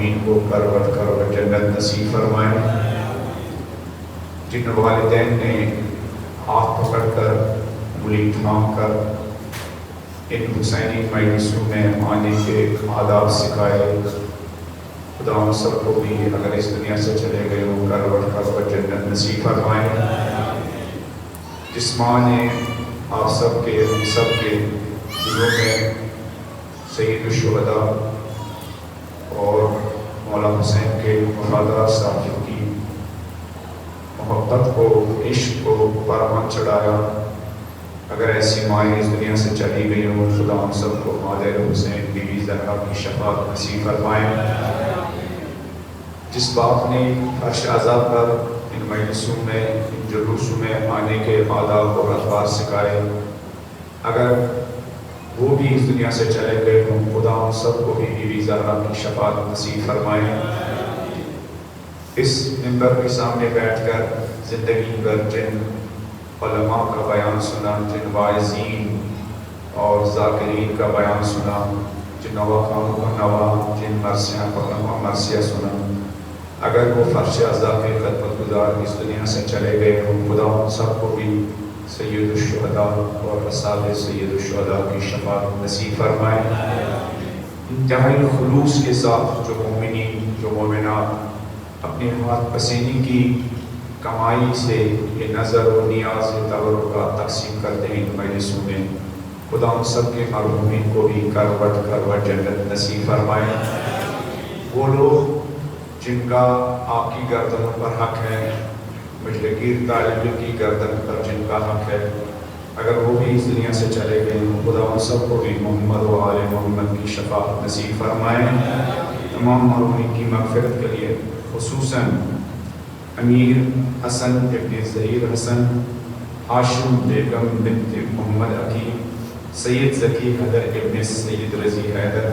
مرحومین کو کروٹ کروٹ جنت نصیب فرمائے۔ جن والدین نے ہاتھ پکڑ کر انگلی تھام کر ان حسینی مجلسوں میں آنے کے آداب سکھائے، خدا ان سب کو بھی اگر اس دنیا سے چلے گئے وہ کروٹ کروٹ جنت نصیب فرمائے۔ جس ماں نے آپ سب کے ہم سب کے دلوں میں سید الشہداء اور مولا حسین کے وفادار ساتھیوں کی محبت کو، عشق کو پروان چڑھایا، اگر ایسی مائیں اس دنیا سے چلی گئی ہوں، خدا ہم سب کو مادر حسین بی بی زہرا کی شفاعت نصیب فرمائے۔ جس باپ نے عرش اعظم پر ان مجلسوں میں، ان جلوسوں میں آنے کے آداب اور اخبار سکھائے، اگر وہ بھی اس دنیا سے چلے گئے ہوں، خدا ہم سب کو بھی بی بی زہرا کی شفاعت نصیب فرمائے۔ اس منبر کے سامنے بیٹھ کر زندگی بھر جن علماء کا بیان سنا، جن واعظین اور ذاکرین کا بیان سنا، جن نواخوانوں کا نوا، جن مرثیہ کا مرثیہ سنا، اگر وہ فرش عزا کے خدمت گزار اس دنیا سے چلے گئے ہوں، خدا ان سب کو بھی سید الشہداء اور اصحاب سید الشہداء کی شفاعت نصیب فرمائے۔ انتہائی خلوص کے ساتھ جو مومنین، جو مومنات اپنے ہاتھ پسینے کی کمائی سے یہ نظر و نیاز تبرکات تقسیم کرتے ہیں ان مجلسوں میں، خدا ان سب کے مرحومین کو بھی کروٹ کروٹ جنت نصیب فرمائے۔ وہ لوگ جن کا آپ کی گردنوں پر حق ہے، مجلگیر طالب کی گردن پر جن کا حق ہے، اگر وہ بھی اس دنیا سے چلے گئے ہوں، خدا ان سب کو بھی محمد و آل محمد کی شفاعت نصیب فرمائے۔ تمام مرحومین کی مغفرت کے لیے خصوصاً امیر حسن ابن ظہیر حسن، ہاشم بیگم بنت محمد عقیل، سید ذکی حیدر ابن سید رضی حیدر،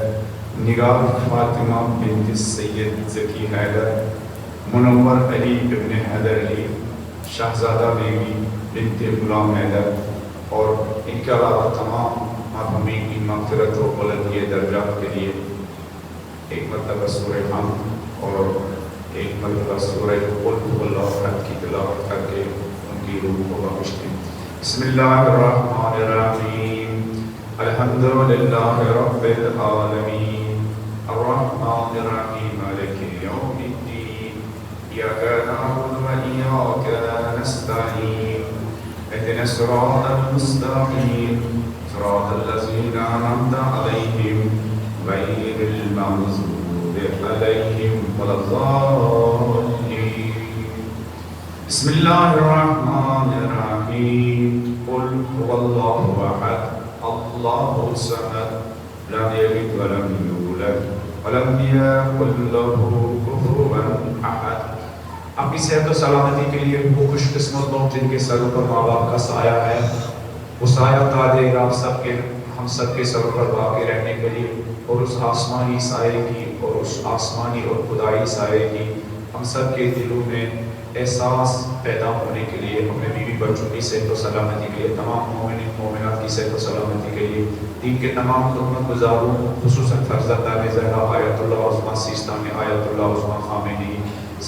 نگار فاطمہ بنت سید ذکی حیدر، منور علی ابن حیدر علی، شہزادہ بیوی بنت غلام حیدر، اور ان کے علاوہ تمام مرحومین کی مغفرت و بلندی درجات کے لیے ایک مرتبہ سورہ حمد اور ایک مرتبہ سورہ قل هو اللہ احد کی تلاوت کر کے ان کی روح کو بخشتے ہیں۔ بسم اللہ الرحمن الرحیم، الحمد للہ رب العالمین، الرحمن الرحیم، مالک یوم الدین، ایاک نعبد و ایاک نستعین، اهدنا الصراط المستقیم، صراط الذین انعمت علیہم غیر المغضوب علیہم ولا الضالین۔ بسم اللہ الرحمن الرحیم، قل هو اللہ احد اللہ الصمد لم یلد ولم یولد ولم یکن له کفوا احد۔ اپنی صحت و سلامتی کے لیے وہ خوش قسمت لوگ جن کے سروں پر ماں باپ کا سایہ ہے، وہ سایہ تاج آپ سب کے، ہم سب کے سروں پر باقی رہنے کے لیے، اور اس آسمانی سائے کی اور اس آسمانی اور خدائی سائے کی ہم سب کے دلوں میں احساس پیدا ہونے کے لیے، اپنے بیوی بچوں کی صحت و سلامتی کے لیے، تمام مومنین مومنات کی صحت و سلامتی کے لیے، دین کے تمام خدمت گزاروں خصوصاً فرزندان زہرا آیت اللہ عظمیٰ سیستان آیت اللہ عظمیٰ خامنئی،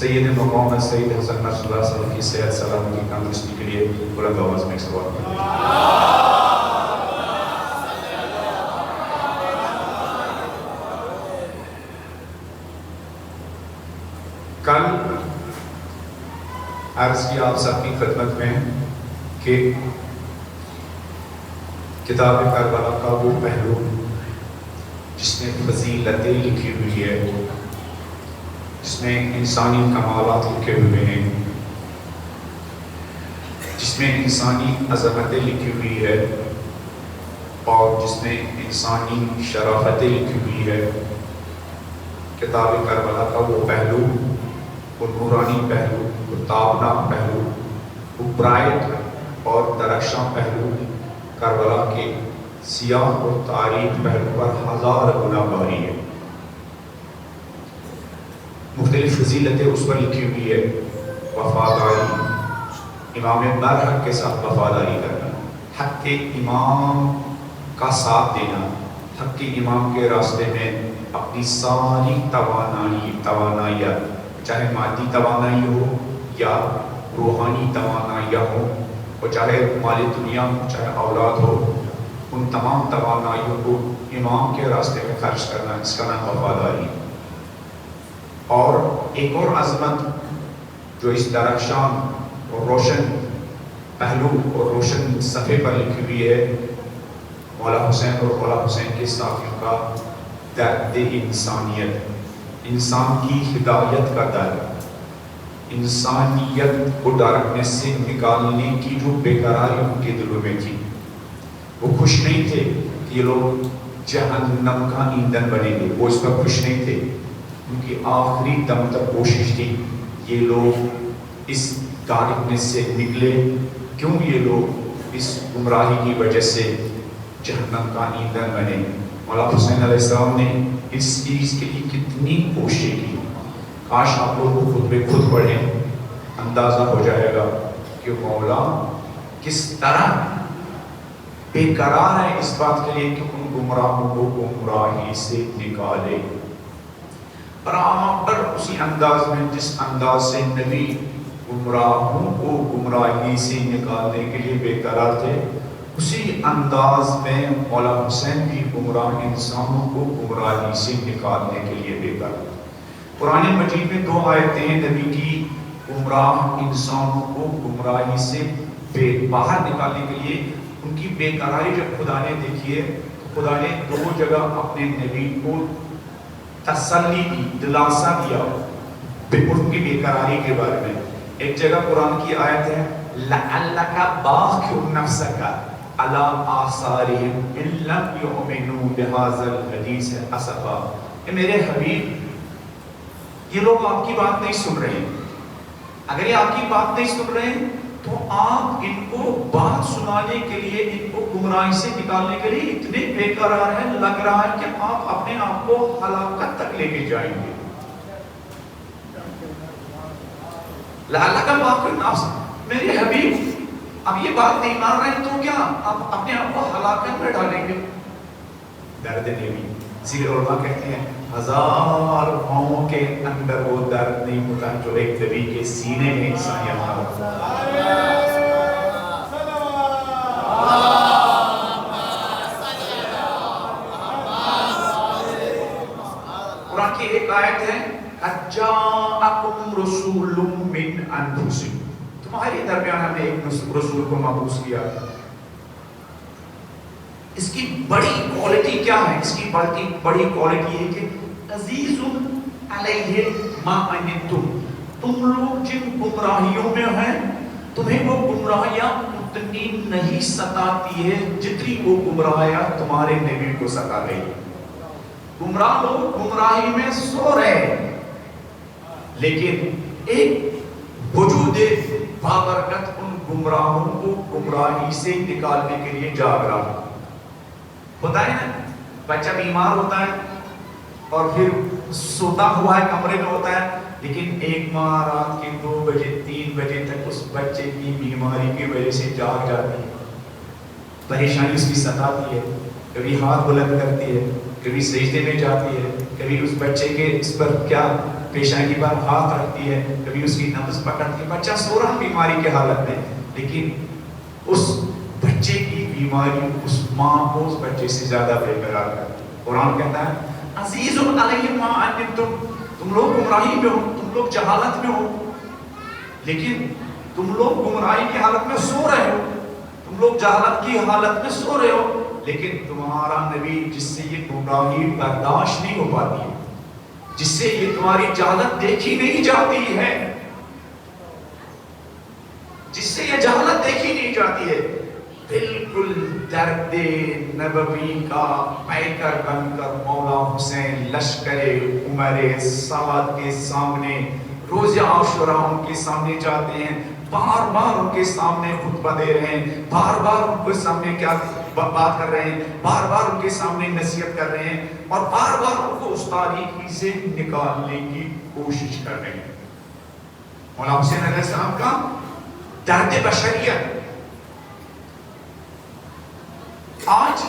سید مقام سید حسن رسول اللہ صلی اللہ علیہ وسلم کی صحت سلامتی تندرستی کے لیے بلند آواز میں سوال کرتے ہیں۔ کل عرض کی آپ سب کی خدمت میں کہ کتاب کربلا کا وہ پہلو جس میں فضیلتیں لکھی ہوئی ہے، جس میں انسانی کمالات لکھے ہوئے ہیں، جس میں انسانی عظمتیں لکھی ہوئی ہے، اور جس میں انسانی شرافتیں لکھی ہوئی ہے، کتاب کربلا کا وہ پہلو، وہ نورانی پہلو، وہ تابناک پہلو، وہ برائٹ اور درخشاں پہلو، کربلا کے سیاہ اور تاریک پہلو پر ہزار گنا بھاری ہے۔ مختلف فضیلتیں اس پر لکھی ہوئی ہے، وفاداری، امام برحق کے ساتھ وفاداری کرنا، حق کے امام کا ساتھ دینا، حق کے امام کے راستے میں اپنی ساری توانائیاں چاہے مادی توانائی ہو یا روحانی توانائیاں ہو، اور چاہے مال دنیا ہو چاہے اولاد ہو، ان تمام توانائیوں کو امام کے راستے میں خرچ کرنا، اس کا نام وفاداری۔ اور ایک اور عظمت جو اس درخشان اور روشن پہلو اور روشن صفحے پر لکھی ہوئی ہے، مولا حسین اور مولا حسین کے ساتھیوں کا درد انسانیت، انسان کی ہدایت کا درد، انسانیت کو ڈارکنیس سے نکالنے کی جو بے قراری ان کے دلوں میں تھی۔ وہ خوش نہیں تھے کہ یہ لوگ جہنم کا ایندھن بنیں گے، وہ اس پر خوش نہیں تھے۔ ان کی آخری دم تک کوشش تھی یہ لوگ اس ڈارکنیس سے نکلے، کیوں یہ لوگ اس گمراہی کی وجہ سے جہنم کا ایندھن بنے۔ مولا حسین علیہ السلام نے اس چیز کے لیے کتنی کوشش کی، کاش آپ لوگ خود بے خود پڑھیں، اندازہ ہو جائے گا کہ مولا کس طرح بے قرار ہے اس بات کے لیے کہ ان گمراہوں کو گمراہی سے نکالے۔ برابر اسی انداز میں جس انداز سے نبی گمراہوں کو گمراہی سے نکالنے کے لیے بے قرار تھے، اسی انداز میں مولا حسین بھی گمراہ انسانوں کو گمراہی سے نکالنے کے لیے بے قرار۔ قرآن مجید میں 2 آیتیں ہیں نبی کی گمراہ انسانوں کو گمراہی سے باہر نکالنے کے لیے۔ ان کی بے قراری جب خدا نے دیکھی ہے، خدا نے 2 جگہ اپنے نبی کو تسلی دی، دلاسا دیا ان کی بے قراری کے بارے میں۔ ایک جگہ قرآن کی آیت ہے لَعَلَّكَ بَاخِعٌ نَفْسَكَ عَلَىٰ آثَارِهِمْ إِن لَّمْ يُؤْمِنُوا بِهَٰذَا الْحَدِيثِ أَسَفًا۔ اے میرے حبیب، یہ لوگ آپ کی بات نہیں سن رہے ہیں۔ اگر یہ آپ کی بات نہیں سن رہے ہیں تو آپ ان کو بات سنانے کے لیے، ان کو گمراہی سے نکالنے کے لیے اتنے بے قرار ہیں، لگ رہا ہے کہ آپ اپنے آپ کو ہلاکت تک لے کے جائیں گے۔ لَعَلَّكَ بَاخِعٌ نَفْسَكَ، میرے حبیب اب یہ بات نہیں مان رہے ہیں تو کیا آپ اپنے آپ کو ہلاکت میں ڈالیں گے؟ درد نبی، اسی لیے علماء کہتے ہیں 1000 قوموں کے اندر وہ درد نہیں ہوتا جو ایک نبی کے سینے میں انسان یہاں ہوتا ہے۔ قرآن کی ایک آیت ہے قَدْ جَاءَكُمْ رَسُولٌ مِّنْ أَنفُسِكُمْ، تمہارے درمیان ہم نے ایک رسول کو مبعوث کیا۔ اس کی بڑی کوالٹی کیا ہے؟ اس کی بڑی کوالٹی ہے کہ عزیز علیہ ما عنتم، تم لوگ جن گمراہیوں میں ہیں تمہیں وہ گمراہیاں اتنی نہیں ستاتی ہے جتنی وہ گمراہیاں تمہارے نبی کو ستا گئی۔ گمراہ لوگ گمراہی میں سو رہے، لیکن ایک وجود بابرکت ان گمراہوں کو گمراہی سے نکالنے کے لیے جاگ رہا۔ ہوتا ہے نا، بچہ بیمار ہوتا ہے اور پھر سوتا ہوا ہے، کمرے میں ہوتا ہے، لیکن ایک ماں رات کے 2 بجے 3 بجے تک اس بچے کی بیماری کی وجہ سے جاگ جاتی ہے، پریشانی اس کی ستاتی ہے، کبھی ہاتھ بلند کرتی ہے، کبھی سجدے میں جاتی ہے، کبھی اس بچے کے اس پر کیا پیشانی پر ہاتھ رکھتی ہے، کبھی اس کی نبض پکڑتی ہے۔ بچہ سو رہا بیماری کے حالت میں، لیکن اس بچے کی بیماری اس ماں کو اس بچے سے زیادہ بے قرار کرتی ہے۔ قرآن کہتا ہے عزیز علیہ ما عنتم، تم لوگ گمراہی میں ہو، تم لوگ جہالت میں ہو، لیکن تم لوگ گمراہی کی حالت میں سو رہے ہو، تم لوگ جہالت کی حالت میں سو رہے ہو، لیکن تمہارا نبی جس سے یہ گمراہی برداشت نہیں ہو پاتی ہے، جس سے یہ تمہاری جہالت دیکھی نہیں جاتی ہے، جس سے یہ جہالت دیکھی نہیں جاتی ہے، بالکل درد نبوی کا پیکر بن کر مولا حسین لشکر عمر سعد کے سامنے روز عاشوراء ان کے سامنے جاتے ہیں، بار بار ان کے سامنے خطبہ دے رہے ہیں، بار بار ان کے سامنے کیا بات کر رہے ہیں، بار بار ان کے سامنے نصیحت کر رہے ہیں، اور بار بار ان کو اس تاریکی سے نکالنے کی کوشش کر رہے ہیں۔ مولا حسین علیہ السلام کا درد بشریت آج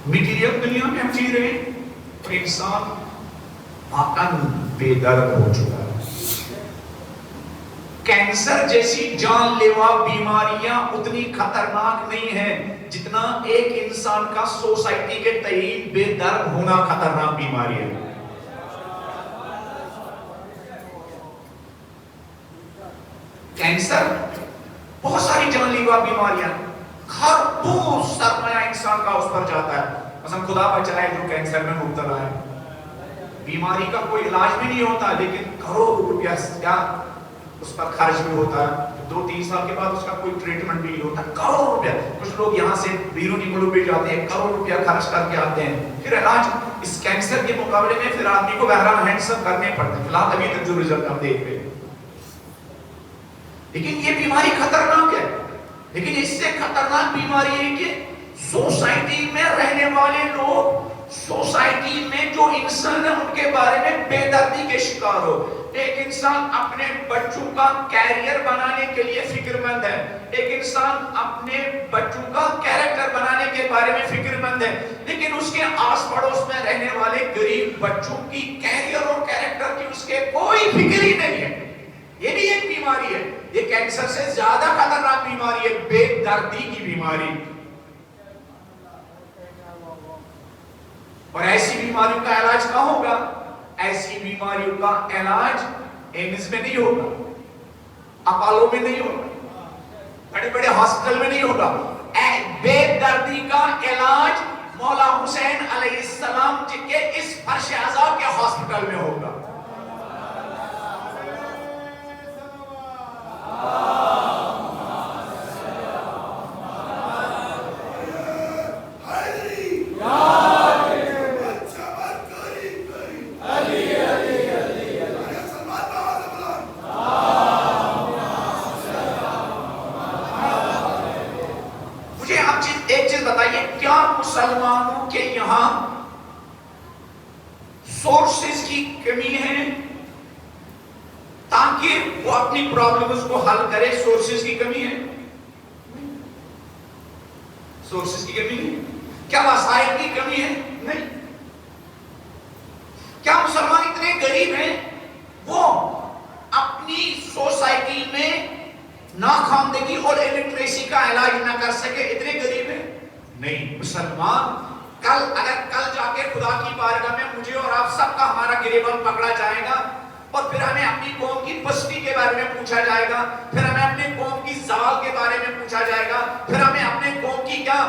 میٹیریل دنیا میں ہم جی رہے ہیں، اور انسان واقعاً بے درد ہو چکا ہے. کینسر جیسی جان لیوا بیماریاں اتنی خطرناک نہیں ہیں جتنا ایک انسان کا سوسائٹی کے تئیں بے درد ہونا خطرناک بیماری ہے. کینسر بہت ساری جان لیوا بیماریاں، خربوز سرمایہ انسان کا اس پر جاتا ہے. مثلا خدا بچائے جو کینسر میں مبتلا ہے، بیماری کا کوئی علاج بھی نہیں ہوتا لیکن کروڑ روپیہ کیا اس پر خرچ بھی ہوتا ہے. 2-3 سال کے بعد اس کا کوئی ٹریٹمنٹ بھی نہیں ہوتا. کروڑ روپیہ، کچھ لوگ یہاں سے بیرونی ملک پہ جاتے ہیں، کروڑ روپیہ خرچ کر کے آتے ہیں، پھر علاج اس کینسر کے مقابلے میں پھر آدمی کو بہرحال ہینڈسم کرنے پڑتے ہیں. فی الحال ابھی تک جو رزلٹ ہم دیکھ رہے ہیں، لیکن یہ بیماری خطرناک ہے. لیکن اس سے خطرناک بیماری ہے کہ سوسائٹی میں رہنے والے لوگ، سوسائٹی میں جو انسان ہے ان کے بارے میں بے دردی کے شکار ہو. ایک انسان اپنے بچوں کا کیریئر بنانے کے لیے فکر مند ہے، ایک انسان اپنے بچوں کا کیریکٹر بنانے کے بارے میں فکر مند ہے، لیکن اس کے آس پڑوس میں رہنے والے غریب بچوں کی کیریئر اور کیریکٹر کی اس کے کوئی فکر ہی نہیں ہے. یہ بھی ایک بیماری ہے. یہ کینسر سے زیادہ خطرناک بیماری ہے، بے دردی کی بیماری. اور ایسی بیماریوں کا علاج کہاں ہوگا؟ ایسی بیماریوں کا علاج ایمز میں نہیں ہوگا، اپالو میں نہیں ہوگا، بڑے بڑے ہاسپٹل میں نہیں ہوگا. بے دردی کا علاج مولا حسین علیہ السلام جی کے اس فرش عذاب کے ہاسپٹل میں ہوگا. مسلمانوں کے یہاں سورسز کی کمی ہے تاکہ وہ اپنی پرابلمز کو حل کرے؟ سورسز کی کمی ہے؟ سورسز کی کمی نہیں. کیا وسائل کی کمی ہے؟ نہیں. کیا مسلمان اتنے غریب ہیں وہ اپنی سوسائٹی میں ناخواندگی اور الٹریسی کا علاج نہ کر سکے؟ اتنے غریب ہیں؟ نہیں. مسلمان اگر کل جا کے خدا کی بارگاہ میں مجھے اور آپ سب کا ہمارا گریبان پکڑا جائے گا اور پھر ہمیں اپنی قوم کی پستی کے بارے میں پوچھا جائے گا، پھر ہمیں اپنے قوم کی زوال کے بارے میں پوچھا جائے گا، پھر ہمیں اپنے قوم کی کیا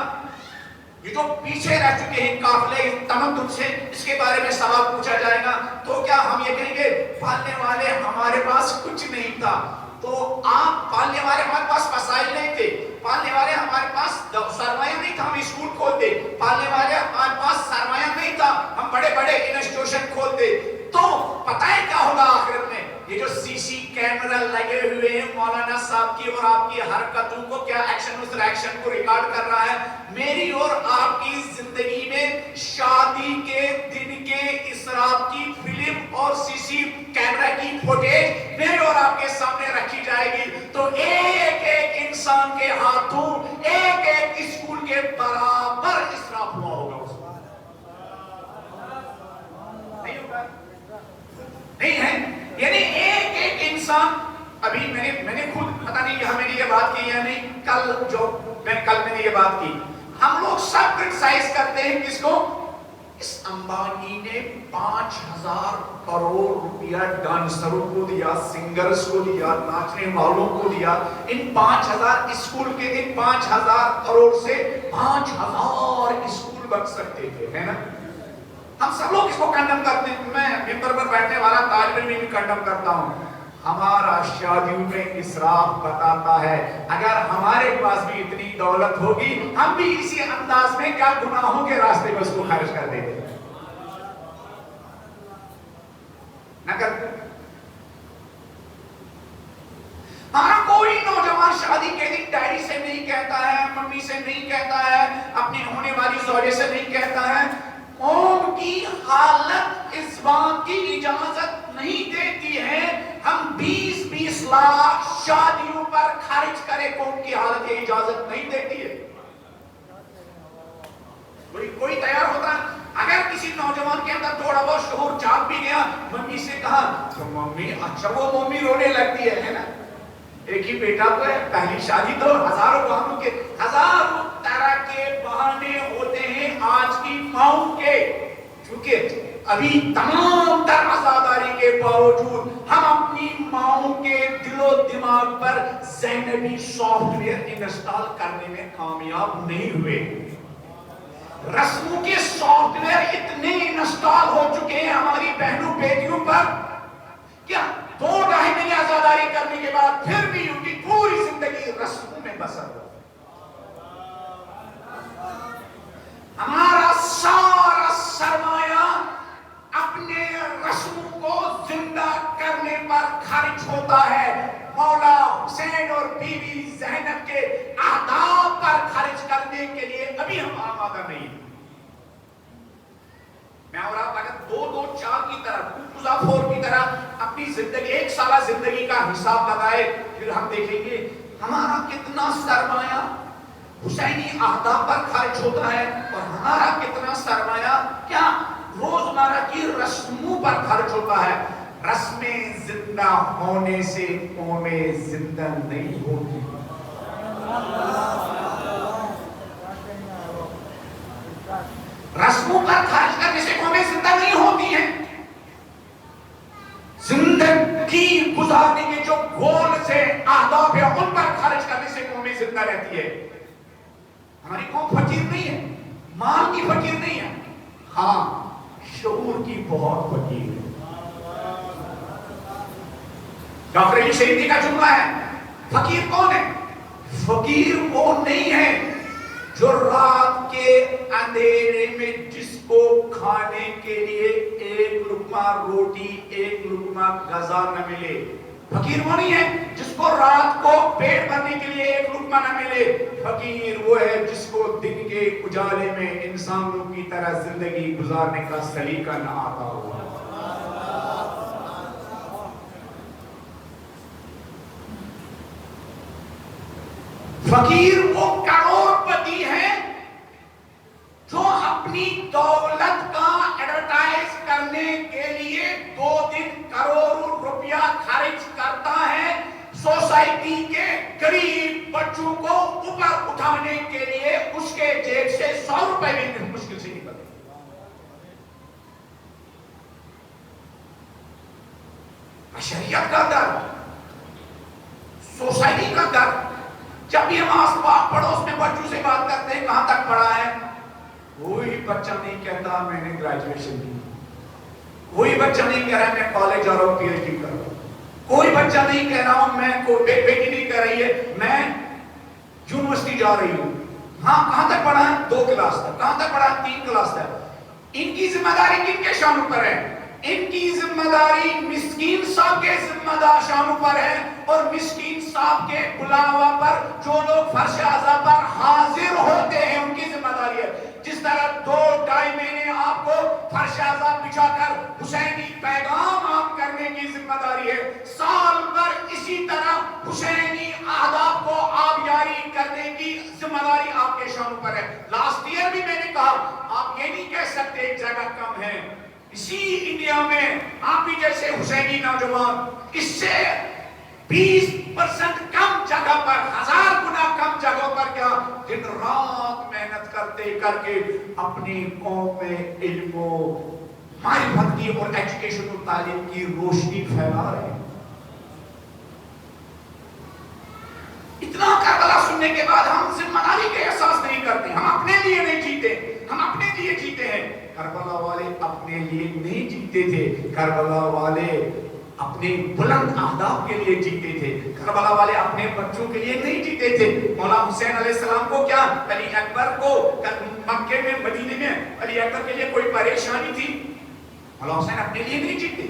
یہ جو پیچھے رہ چکے ہیں قافلے تمدن سے اس کے بارے میں سوال پوچھا جائے گا، تو کیا ہم یہ کہیں گے پالنے والے ہمارے پاس کچھ نہیں تھا؟ تو آپ پالنے والے ہمارے پاس وسائل نہیں تھے، پالنے والے ہمارے پاس سرمایہ نہیں تھا ہم اسکول کھولتے، پالنے والے ہمارے پاس سرمایہ نہیں تھا ہم بڑے بڑے انسٹیٹیوشن کھولتے. تو پتہ ہے کیا ہوگا آخرت میں؟ یہ جو سی سی کیمرہ لگے ہوئے ہیں مولانا صاحب کی اور آپ کی حرکتوں کو کیا ایکشن اس ریاکشن کو ریکارڈ کر رہا ہے. میری اور آپ کی زندگی میں شادی کے دن کے اسراف کی فلم اور سی سی کیمرہ کی فوٹیج میرے اور آپ کے سامنے رکھی جائے گی تو ایک ایک انسان کے ہاتھوں ایک ایک اسکول کے برابر اسراف ہوا ہوگا. نہیں ہے. یعنی ایک ایک انسان. ابھی میں نے خود پتہ نہیں یہاں میں نے یہ بات کی یا نہیں، کل میں نے یہ بات کی. ہم لوگ سب کرٹیسائز کرتے ہیں کس کو؟ اس امبانی نے 5,000 کروڑ روپیہ ڈانسروں کو دیا، سنگرز کو دیا، ناچنے والوں کو دیا. ان 5,000 اسکول کے ان 5,000 کروڑ سے 5,000 اسکول بن سکتے تھے، ہے نا؟ ہم سب لوگ اس کو کنڈم کرتے ہیں. میں ممبر پر بیٹھنے والا طالب علم بھی کنڈم کرتا ہوں. ہمارا شادیوں میں اسراف بتاتا ہے. اگر ہمارے پاس بھی اتنی دولت ہوگی ہم بھی اسی انداز میں کیا گناہوں کے راستے میں اس کو خرچ کر دیتے نہ کرتے. ہمارا کوئی نوجوان شادی کے دن ڈیڈی سے نہیں کہتا ہے، ممی سے نہیں کہتا ہے، اپنی ہونے والی زوجے سے نہیں کہتا ہے. قوم کی حالت اس بات کی اجازت نہیں دیتی ہے ہم 20-20 لاکھ شادیوں پر خرچ کرے. قوم کی حالت یہ اجازت نہیں دیتی ہے. کوئی تیار ہوتا ہے اگر کسی کسی نوجوان کے اندر تھوڑا بہت شعور جاگ بھی گیا, ممی سے کہا تو ممی, اچھا وہ ممی رونے لگتی ہے نا, ایک ہی بیٹا تو ہے, پہلی شادی تو ہزاروں بہانوں کے, ہزاروں طرح کے بہانے ہوتے ہیں آج کی ماؤں کے, کیونکہ ابھی تمام تر عزاداری کے باوجود ہم اپنی ماؤں کے دل و دماغ پر زینبی سافٹ ویئر انسٹال کرنے میں کامیاب نہیں ہوئے. رسموں کے سافٹ ویئر اتنے انسٹال ہو چکے ہیں ہماری بہنوں بیٹیوں پر, کیا 2-2.5 مہینے عزاداری کرنے کے بعد پھر بھی ان کی پوری زندگی رسموں میں بسر ہو. ہمارا سارا سرمایہ اپنے رسموں کو زندہ کرنے پر خرچ ہوتا ہے, مولا حسین اور بیوی زینب کے اہداف پر خرچ کرنے کے لیے ابھی ہم آمادہ نہیں. میں اور آپ اگر 2-2-4 کی طرح 2-4 کی طرح اپنی زندگی 1 سالہ زندگی کا حساب لگائے, پھر ہم دیکھیں گے ہمارا کتنا سرمایہ حسینی اہداف پر خرچ ہوتا ہے اور ہمارا کتنا سرمایہ کیا روزمرہ کی رسموں پر خرچ ہوتا ہے. رسمیں زندہ ہونے سے قومیں زندہ نہیں ہوتی. رسموں پر خرچ کرنے سے قومیں زندہ نہیں ہوتی ہیں. زندگی گزارنے کے جو گول سے اہداف ہے ان پر خرچ کرنے سے قومیں زندہ رہتی ہے. ہماری قوم فقیر نہیں ہے, مال کی فقیر نہیں ہے, ہاں شعور کی بہت فقیر ہے. ڈاکٹر علی شہیدی کا جملہ ہے, فقیر کون ہے؟ فقیر وہ نہیں ہے جو رات کے اندھیرے میں جس کو کھانے کے لیے 1 لقمہ روٹی 1 لقمہ غذا نہ ملے. فقیر وہ نہیں ہے جس کو رات کو پیٹ بھرنے کے لیے 1 لقمہ نہ ملے. فقیر وہ ہے جس کو دن کے اجالے میں انسانوں کی طرح زندگی گزارنے کا سلیقہ نہ آتا ہو. فقیر وہ کروڑ پتی ہے جو اپنی دولت کا ایڈورٹائز کرنے کے لیے 2 دن کروڑوں روپیہ خرچ کرتا ہے سوسائٹی کے غریب بچوں کو اوپر اٹھانے کے لیے. اس کے جیب سے 100 روپے بھی مشکل سے نکلتے. شریعت کا در, سوسائٹی کا در. جب بھی ہم آس پاس پڑوس میں بچوں سے بات کرتے ہیں کہاں تک پڑھا ہے, کوئی بچہ نہیں کہتا میں نے گریجویشن کی, کوئی بچہ نہیں کہہ رہا میں کالج جا رہا ہوں PhD کر رہا ہوں, کوئی بچہ نہیں کہہ رہا ہوں میں بیٹی نہیں کہہ رہی ہے میں یونیورسٹی جا رہی ہوں. ہاں کہاں تک پڑھا ہے؟ 2 کلاس تک. کہاں تک پڑھا ہے؟ 3 کلاس تک. ان کی ذمہ داری کن کے شانوں پر ہے؟ ان کی ذمہ داری مسکین صاحب کے ذمہ دار شانوں پر ہے اور مسکین صاحب کے بلاوا پر جو لوگ فرش اعضا پر حاضر ہوتے ہیں ان کی ذمہ داری ہے. جس طرح 2-2.5 مہینے آپ کو فرش اعضا بچھا کر حسینی پیغام عام کرنے کی ذمہ داری ہے, سال بھر اسی طرح حسینی اہداف کو آبیاری کرنے کی ذمہ داری آپ کے شانوں پر ہے. لاسٹ ایئر بھی میں نے کہا آپ یہ نہیں کہہ سکتے ایک جگہ کم ہے. اسی انڈیا میں آپ بھی جیسے حسینی نوجوان اس سے 20% کم جگہ پر, 1000 گنا کم جگہوں پر کیا دن رات محنت کرتے کر کے اپنی قوم میں علم و معرفت کی اور ایجوکیشن و تعلیم کی روشنی پھیلا رہے ہیں. اتنا کربلا سننے کے بعد ہم ذمہ داری کے احساس نہیں کرتے. ہم اپنے لیے نہیں جیتے, ہم اپنے لیے جیتے ہیں. کربلا والے اپنے لیے نہیں جیتے تھے, کربلا والے اپنے بلند اہداف کے لیے جیتے تھے. کربلا والے اپنے بچوں کے لیے نہیں جیتے تھے. مولا حسین علیہ السلام کو کیا علی اکبر کو مکے میں مدینے میں علی اکبر کے لیے کوئی پریشانی تھی؟ مولا حسین اپنے لیے نہیں جیتے.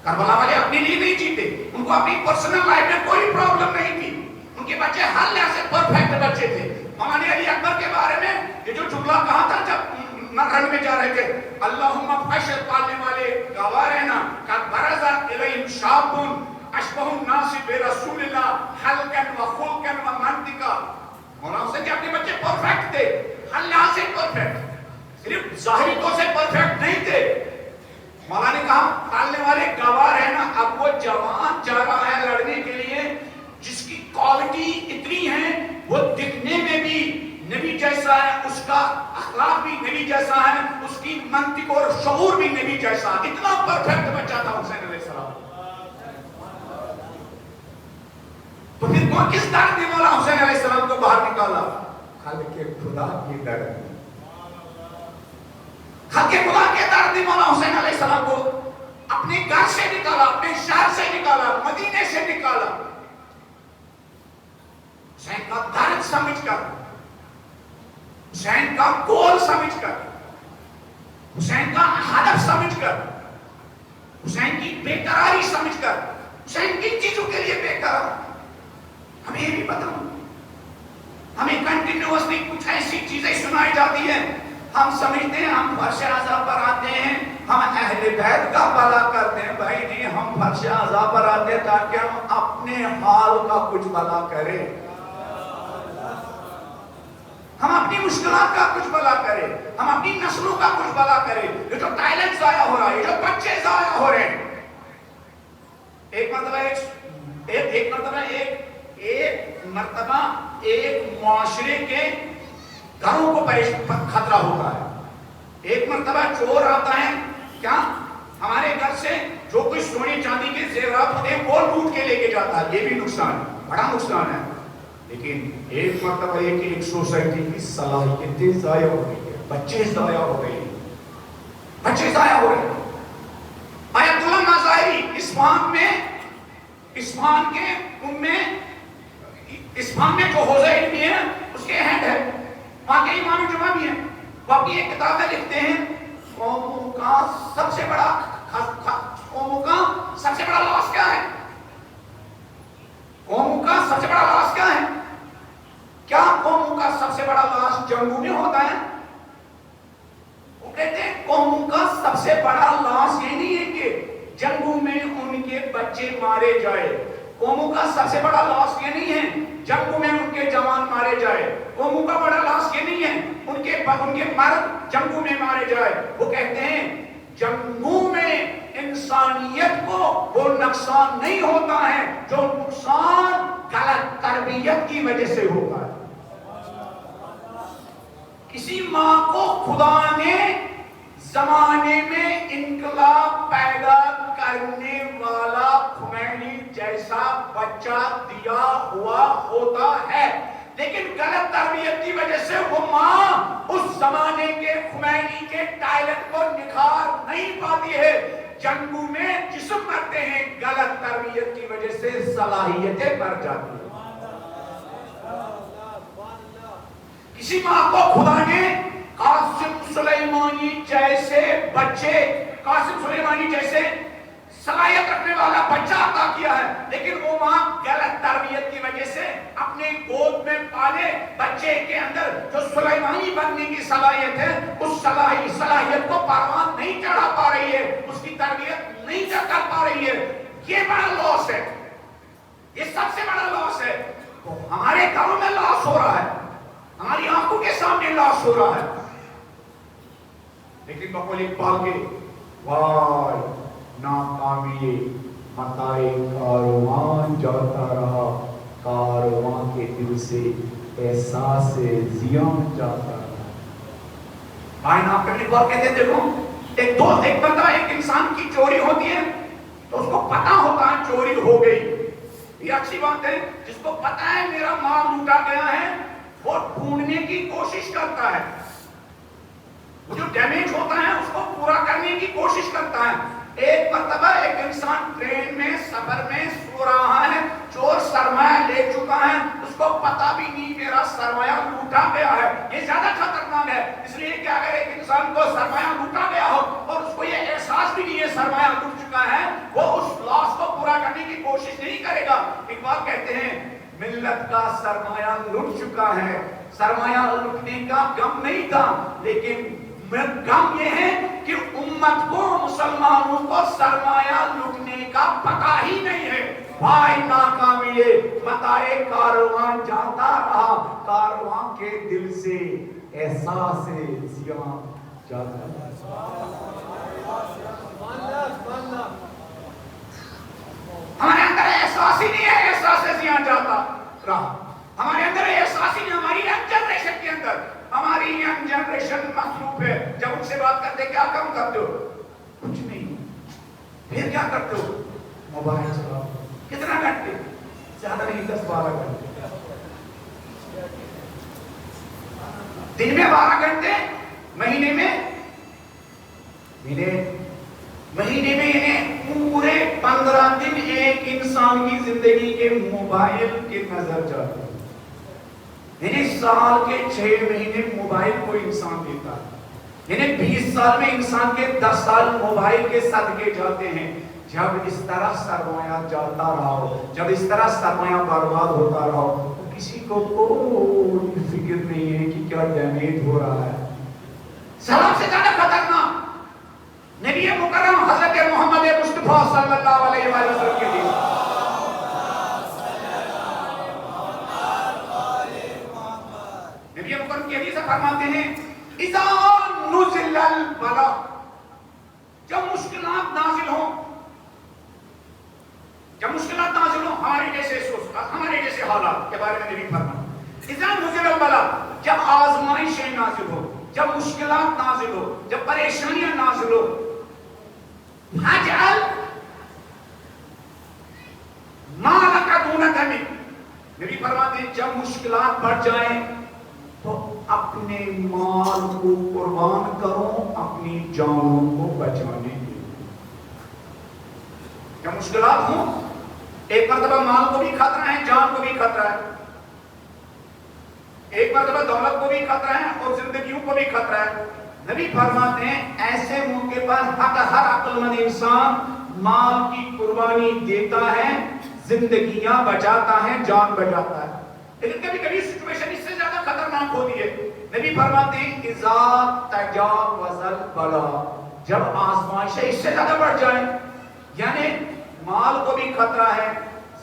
کربلا والے اپنے لیے نہیں جیتے. ان کو اپنی پرسنل لائف میں کوئی پرابلم نہیں تھی. ان کے بچے ہر لحاظ سے پرفیکٹ بچے تھے. مولانا علی اکبر کے بارے میں یہ جو جملہ کہا تھا جب رن میں جا رہے تھے, اللہم فشل پالنے والے گواہ رہنا قد برز الیہم شاب اشبہ الناس برسول اللہ خلقا و خلقا و منطقا. مولانا حسین کے اپنے بچے پرفیکٹ تھے, ہر لحاظ سے پرفیکٹ. صرف ظاہری طور سے پرفیکٹ نہیں تھے. مولا نے کہا پالنے والے گوار ہے نا. اب وہ جوان جا رہا ہے لڑنے کے لیے جس کی کوالٹی اتنی ہے, وہ دکھنے میں بھی نبی جیسا ہے, اس کا اخلاق بھی نبی جیسا ہے, اس کی منطق اور شعور بھی نبی جیسا. اتنا پرفیکٹ بچہ تھا حسین علیہ السلام. تو پھر کون کس درد نے مولا حسین علیہ السلام کو باہر نکالا؟ خالق خدا کی درد. خالق خدا کے درد نے مولا حسین علیہ السلام کو اپنے گھر سے نکالا, اپنے شہر سے نکالا, مدینے سے نکالا. حسین کا درد سمجھ کر, حسین کا گول سمجھ کر, حسین کا ہدف سمجھ کر, حسین کی بے قراری سمجھ کر, حسین کی چیزوں کے لیے بے قرار. ہمیں یہ بھی بتاؤں, ہمیں کنٹینیوسلی کچھ ایسی چیزیں سنائی جاتی ہیں, ہم سمجھتے ہیں ہم فرش اعضاء پر آتے ہیں, ہم اہل بیت کا بھلا کرتے ہیں. بھائی نہیں, ہم فرش اعضاء پر آتے ہیں تاکہ ہم اپنے حال کا کچھ بھلا کریں, ہم اپنی مشکلات کا کچھ بھلا کریں, ہم اپنی نسلوں کا کچھ بھلا کریں. یہ جو ٹیلنٹ ضائع ہو رہا ہے, یہ جو بچے ضائع ہو رہے ہیں. ایک مرتبہ ایک معاشرے کے گھروں کو خطرہ ہوتا ہے. ایک مرتبہ چور آتا ہے, کیا ہمارے گھر سے جو کچھ سونے چاندی کے زیورات ہوتے ہیں وہ لوٹ کے لے کے جاتا ہے. یہ بھی نقصان ہے, بڑا نقصان ہے. لیکن ایک مرتبہ یہ کہ ایک سوسائٹی کی صلاحیتیں ضائع ہو گئی ہے, بچے ضائع ہو گئے ہیں, بچے ضائع ہو رہے ہیں. آیت اللہ ناظری اسفان میں جو حوزہ علمی ہے اس کے ہیڈ ہے, وہاں کے امام جمعہ بھی ہیں. وہ اپنی ایک کتاب میں لکھتے ہیں قوموں کا سب سے بڑا لاس کیا ہے؟ قوموں کا سب سے بڑا لاس کیا ہے؟ کیا قوموں کا سب سے بڑا لاس جنگوں میں ہوتا ہے؟ وہ کہتے ہیں قوموں کا سب سے بڑا لاس یہ نہیں ہے کہ جنگوں میں ان کے بچے مارے جائے. قوموں کا سب سے بڑا لاس یہ نہیں ہے جنگوں میں ان کے جوان مارے جائے. قوموں کا بڑا لاس یہ نہیں ہے ان کے مرد جنگوں میں مارے جائے. وہ کہتے ہیں جنگوں میں انسانیت کو وہ نقصان نہیں ہوتا ہے جو نقصان غلط تربیت کی وجہ سے ہوتا ہے. کسی ماں کو خدا نے زمانے میں انقلاب پیدا کرنے والا خمینی جیسا بچہ دیا ہوا ہوتا ہے, لیکن غلط تربیت کی وجہ سے وہ ماں اس زمانے کے خمینی کے ٹیلنٹ کو نکھار نہیں پاتی ہے. جنگوں میں جسم مرتے ہیں, غلط تربیت کی وجہ سے صلاحیتیں مر جاتی ہیں. کسی ماں کو خدا نے قاسم سلیمانی جیسے بچے, قاسم سلیمانی جیسے صلاحیت رکھنے والا بچہ عطا کیا ہے, لیکن وہ ماں غلط تربیت کی وجہ سے اپنے گود میں پالے بچے کے اندر جو سلیمانی بننے کی صلاحیت ہے اس صلاحیت کو پروان نہیں چڑھا پا رہی ہے, اس کی تربیت نہیں کر پا رہی ہے. یہ بڑا لاس ہے, یہ سب سے بڑا لاس ہے. تو ہمارے گھروں میں لاس ہو رہا ہے, ہماری آنکھوں کے سامنے لاس ہو رہا ہے. لیکن بقول اقبال کے وائے ناکامی متائے کاروان جاتا رہا, کاروان کے دل سے احساس زیان جاتا رہا. بھائی ناکامی اقبال کہتے ہیں دیکھو ایک مرتبہ ایک انسان کی چوری ہوتی ہے تو اس کو پتا ہوتا ہے چوری ہو گئی. یہ اچھی بات ہے, جس کو پتا ہے میرا مال لوٹا گیا ہے وہ ڈھونڈنے کی کوشش کرتا ہے, جو ڈیمیج ہوتا ہے اس کو پورا کرنے کی کوشش کرتا ہے. ایک مرتبہ ایک انسان ٹرین میں سفر میں سو رہا ہے, چور سرمایہ لے چکا ہے, اس کو پتا بھی نہیں میرا سرمایہ لوٹا گیا ہے. یہ زیادہ خطرناک ہے, اس لیے کہ اگر ایک انسان کو سرمایہ لوٹا گیا ہو اور اس کو یہ احساس بھی نہیں ہے سرمایہ لوٹ چکا ہے, وہ اس لاس کو پورا کرنے کی کوشش نہیں کرے گا. اقبال کہتے ہیں ملت کا سرمایہ لوٹ چکا ہے, سرمایہ لوٹنے کا غم نہیں تھا, لیکن غم یہ ہے کہ امت کو, مسلمانوں کو سرمایہ لوٹنے کا پتہ ہی نہیں ہے. بھائی ناکامی متائے کاروان جاتا رہا, کاروان کے دل سے احساس زیان جاتا ہمارے اندر احساس ہی نہیں ہے، احساس زیاں جاتا رہا ہمارے اندر احساس ہی نہیں. ہماری ینگ جنریشن کے اندر، ہماری ینگ جنریشن مصروف ہے. جب ان سے بات کرتے کیا کام کرتے ہو؟ کچھ نہیں. پھر کیا کرتے ہو؟ موبائل چلاؤ. کتنا گھنٹے؟ زیادہ نہیں، 10-12 گھنٹے. دن میں 12 گھنٹے، مہینے میں انہیں پورے 15 دن ایک انسان کی زندگی کے موبائل کے نظر جاتے ہیں. انہیں سال کے 6 مہینے موبائل کو انسان دیتا ہے. انہیں 20 سال میں انسان کے 10 سال موبائل کے صدقے جاتے ہیں. جب اس طرح سرمایہ جاتا رہا ہو، جب اس طرح سرمایہ برباد ہوتا رہا ہو، تو کسی کو کوئی فکر نہیں ہے کہ کیا ڈیمیج ہو رہا ہے. سب سے زیادہ خطرناک نبی مکرم حضرت محمد مصطفیٰ صلی اللہ علیہ وسلم کے لیے نبی مکرم کی حدیث فرماتے ہیں اذا نزل البلاء، جب مشکلات نازل ہوں، ہمارے جیسے حالات کے بارے میں نبی فرماتے ہیں اذا نزل البلاء، جب آزمائشیں نازل ہو، جب مشکلات نازل ہو، جب پریشانیاں نازل ہو، اجعل مالک دون دمک، نبی فرماتے ہیں جب مشکلات بڑھ جائیں تو اپنے مال کو قربان کرو اپنی جانوں کو بچانے کے لیے. جب مشکلات ہوں، ایک مرتبہ مال کو بھی خطرہ ہے، جان کو بھی خطرہ ہے، ایک مرتبہ دولت کو بھی خطرہ ہے اور زندگیوں کو بھی خطرہ ہے. نبی فرماتے ہیں ایسے موقع پر ہر عقل مند انسان مال کی قربانی دیتا ہے، زندگیاں بچاتا ہے، جان بچاتا ہے. لیکن کبھی کبھی سچویشن اس سے زیادہ خطرناک ہوتی ہے. نبی فرماتے ہیں اذا تجاوز البلاء، جب آزمائشیں اس سے زیادہ بڑھ جائیں، یعنی مال کو بھی خطرہ ہے،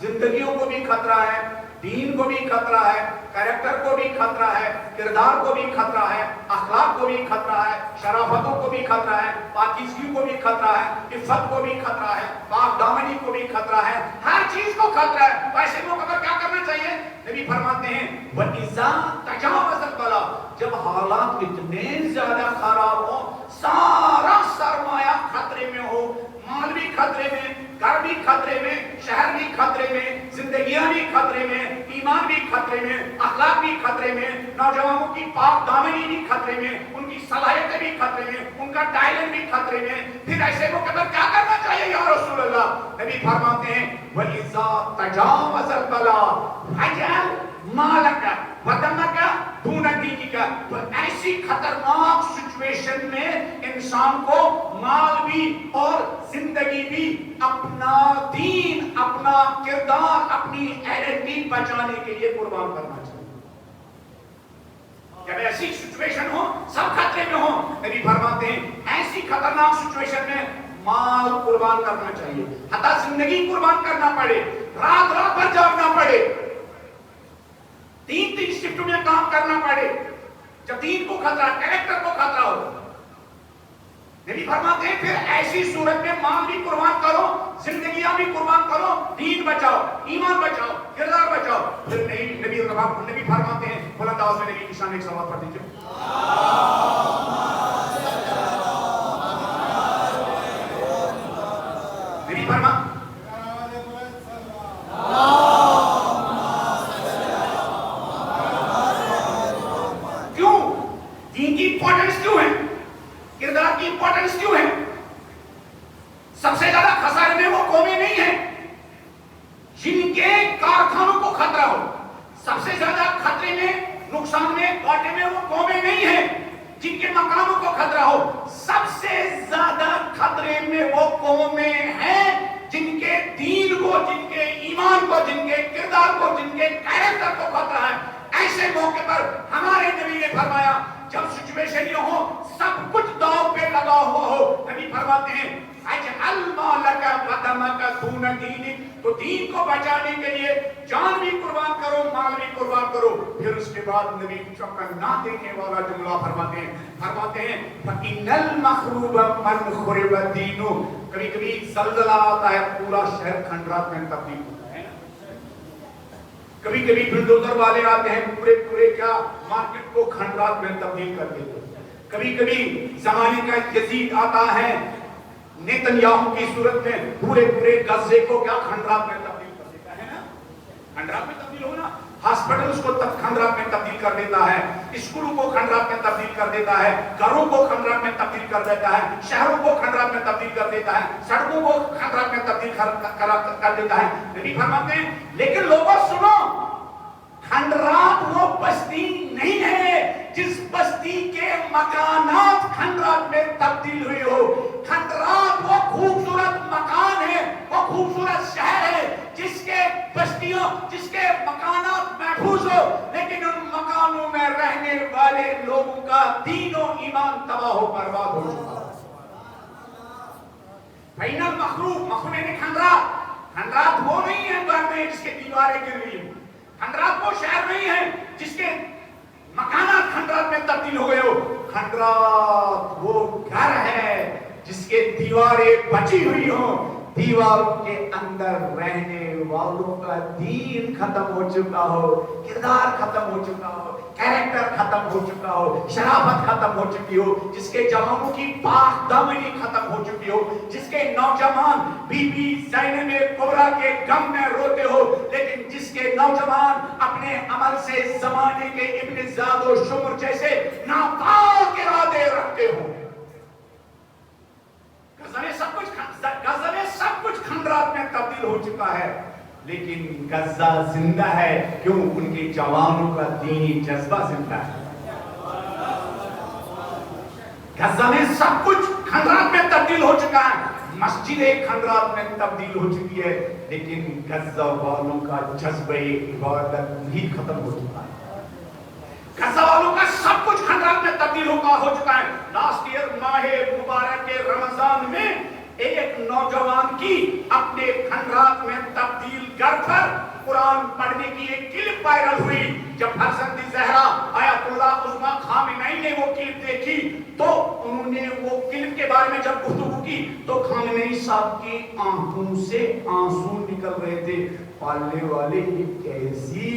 زندگیوں کو بھی خطرہ ہے، دین کو بھی خطرہ ہے، کریکٹر کو بھی خطرہ ہے، کردار کو بھی خطرہ ہے، اخلاق کو بھی خطرہ ہے، شرافتوں کو بھی خطرہ ہے، پاکیزگی کو بھی خطرہ ہے، عفت کو بھی خطرہ ہے، پاک دامنی کو بھی خطرہ ہے، ہر چیز کو خطرہ ہے. تو ایسے موقع پر کیا کرنا چاہیے؟ نبی فرماتے ہیں وَإِذَا تَجَاوَزَ الْبَلَاءُ، جب حالات اتنے زیادہ خراب ہوں، سارا سرمایہ خطرے میں ہو، مال بھی خطرے میں، گھر بھی خطرے میں، شہر بھی خطرے میں، زندگیاں بھی خطرے میں، ایمان بھی خطرے میں، اخلاق بھی خطرے میں، نوجوانوں کی پاک دامنی بھی خطرے میں، ان کی صلاحیتیں بھی خطرے میں، ان کا ٹیلنٹ بھی خطرے میں. پھر ایسے موقع پر کیا کرنا چاہیے یا رسول اللہ؟ نبی فرماتے ہیں وَإِذَا تَجَاوَزَ الْبَلَاءُ فَاجْعَلْ مَالَكَ وَدَمَكَ دُونَ دِينِكَ. تو ایسی خطرناک سچویشن میں انسان کو مال بھی اور زندگی بھی، اپنا دین، اپنا کردار، اپنی آئیڈینٹی بچانے کے لیے قربان کرنا چاہیے. جب ایسی سچویشن ہو، سب خطرے میں ہو، نبی فرماتے ہیں ایسی خطرناک سچویشن میں مال قربان کرنا چاہیے، حتی زندگی قربان کرنا پڑے، رات رات بھر جاگنا پڑے، 3 شفٹ میں کام کرنا پڑے، جب دین کو خطرہ، کریکٹر کو خطرہ ہو. نبی فرماتے ہیں پھر ایسی صورت میں مال بھی قربان کرو، زندگیاں بھی قربان کرو، دین بچاؤ، ایمان بچاؤ، کردار بچاؤ. پھر نبی فرماتے ہیں بلند آواز میں نبی کی شان ایک صلوات پڑھ دیجیے. نبی فرماتے کیوں دین کی امپورٹنس کیوں ہے، کردار کی امپورٹنس کیوں ہے؟ سب سے زیادہ خسارے میں وہ قومیں نہیں ہیں جن کے کارخانوں کو خطرہ ہو. سب سے زیادہ خطرے میں، نقصان میں، گھاٹے میں وہ قومیں نہیں ہیں جن کے مقاموں کو خطرہ ہو. سب سے زیادہ خطرے میں وہ قومیں ہیں جن کے دین کو، جن کے ایمان کو، جن کے کردار کو، جن کے کریکٹر کو خطرہ ہے. ایسے موقع پر ہمارے نبی نے فرمایا جب سچویشن یہ ہو، سب کچھ داؤ پہ لگا ہوا ہو، نبی فرماتے ہیں اجعل مالک ودمک دون دینک، تو دین کو بچانے کے لیے جان بھی قربان کرو، مال بھی قربان کرو۔ پھر اس کے بعد نبی چوکن نہ دیکھنے والا جملہ فرماتے ہیں فَإِنَّ الْمَخْرُوبَ مَنْ خُرِبَ دِينُهُ۔ کبھی کبھی زلزلہ آتا ہے، پورا شہر کھنڈرات میں تبدیل ہوتا ہے۔ کبھی کبھی بلڈوزر والے آتے ہیں، پورے کیا مارکیٹ کو کھنڈرات میں تبدیل کر دیتے ہیں۔ کبھی کبھی زمانے کا یزید آتا ہے نیتنیاہو کی صورت میں، پورے غزے کو کیا کھنڈرات میں تبدیل کر دیتا ہے نا، کھنڈرات میں تبدیل ہونا، ہاسپٹل کو کھنڈرات میں تبدیل کر دیتا ہے، اسکولوں کو کھنڈرات میں تبدیل کر دیتا ہے، گھروں کو کھنڈرات میں تبدیل کر دیتا ہے، شہروں کو کھنڈرات میں تبدیل کر دیتا ہے، سڑکوں کو کھنڈرات میں تبدیل کر دیتا ہے۔ نبی فرماتے ہیں لیکن لوگوں سنو، کھنڈرات وہ بستی نہیں ہے جس بستی کے مکانات کھنڈرات میں تبدیل ہوئے ہو۔ کھنڈرات وہ خوبصورت مکان ہے، وہ خوبصورت شہر ہے جس کے بستیوں، جس کے مکانات محفوظ ہو، لیکن ان مکانوں میں رہنے والے لوگوں کا دین و ایمان تباہ و برباد ہو چکا۔ فَإِنَّ الْمَخْرُوبَ، مخروب یعنی کھنڈرات وہ نہیں ہے گھر میں جس کے دیواریں گر رہی ہیں، کھنڈرات وہ شہر نہیں ہے جس کے مکانات کھنڈرات میں تبدیل ہو گئے ہو۔ کھنڈرات وہ گھر ہے جس کے دیواریں بچی ہوئی ہوں، دیواروں کے اندر رہنے والوں کا دین ختم ہو چکا ہو، کردار ختم ہو چکا ہو، کیریکٹر ختم ہو چکا ہو، شرافت ختم ہو چکی ہو، جس کے جوانوں کی پاک دامنی ختم ہو چکی ہو، جس کے نوجوان بی بی زینب کبریٰ کے غم میں روتے ہو، لیکن جس کے نوجوان اپنے عمل سے زمانے کے ابن زاد و شمر جیسے ناپاک ارادے رکھتے ہو۔ غزہ میں سب کچھ کھنڈرات میں تبدیل ہو چکا ہے، لیکن غزہ زندہ ہے، کیوں؟ ان کے جوانوں کا دینی جذبہ زندہ ہے۔ غزہ میں سب کچھ کھنڈرات میں تبدیل ہو چکا ہے، مسجدیں کھنڈرات میں تبدیل ہو چکی ہے، لیکن غزہ والوں کا جذبہ عبادت نہیں ختم ہو چکا ہے۔ غزہ والوں کا سب کچھ کھنڈرات میں تبدیل ہو چکا ہے۔ لاسٹ ایئر ماہ مبارک کے رمضان میں ایک نوجوان کی اپنے کھنڈرات میں تبدیل گھر پر قرآن پڑھنے کی ایک کلپ وائرل ہوئی۔ جب فرزند زہرا آیت اللہ عظمیٰ خامنئی نے وہ کلپ دیکھی تو انہوں نے وہ کلپ کے بارے میں جب گفتگو کی تو خامنئی صاحب کی آنکھوں سے آنسو نکل رہے تھے۔ پالنے والے یہ کیسی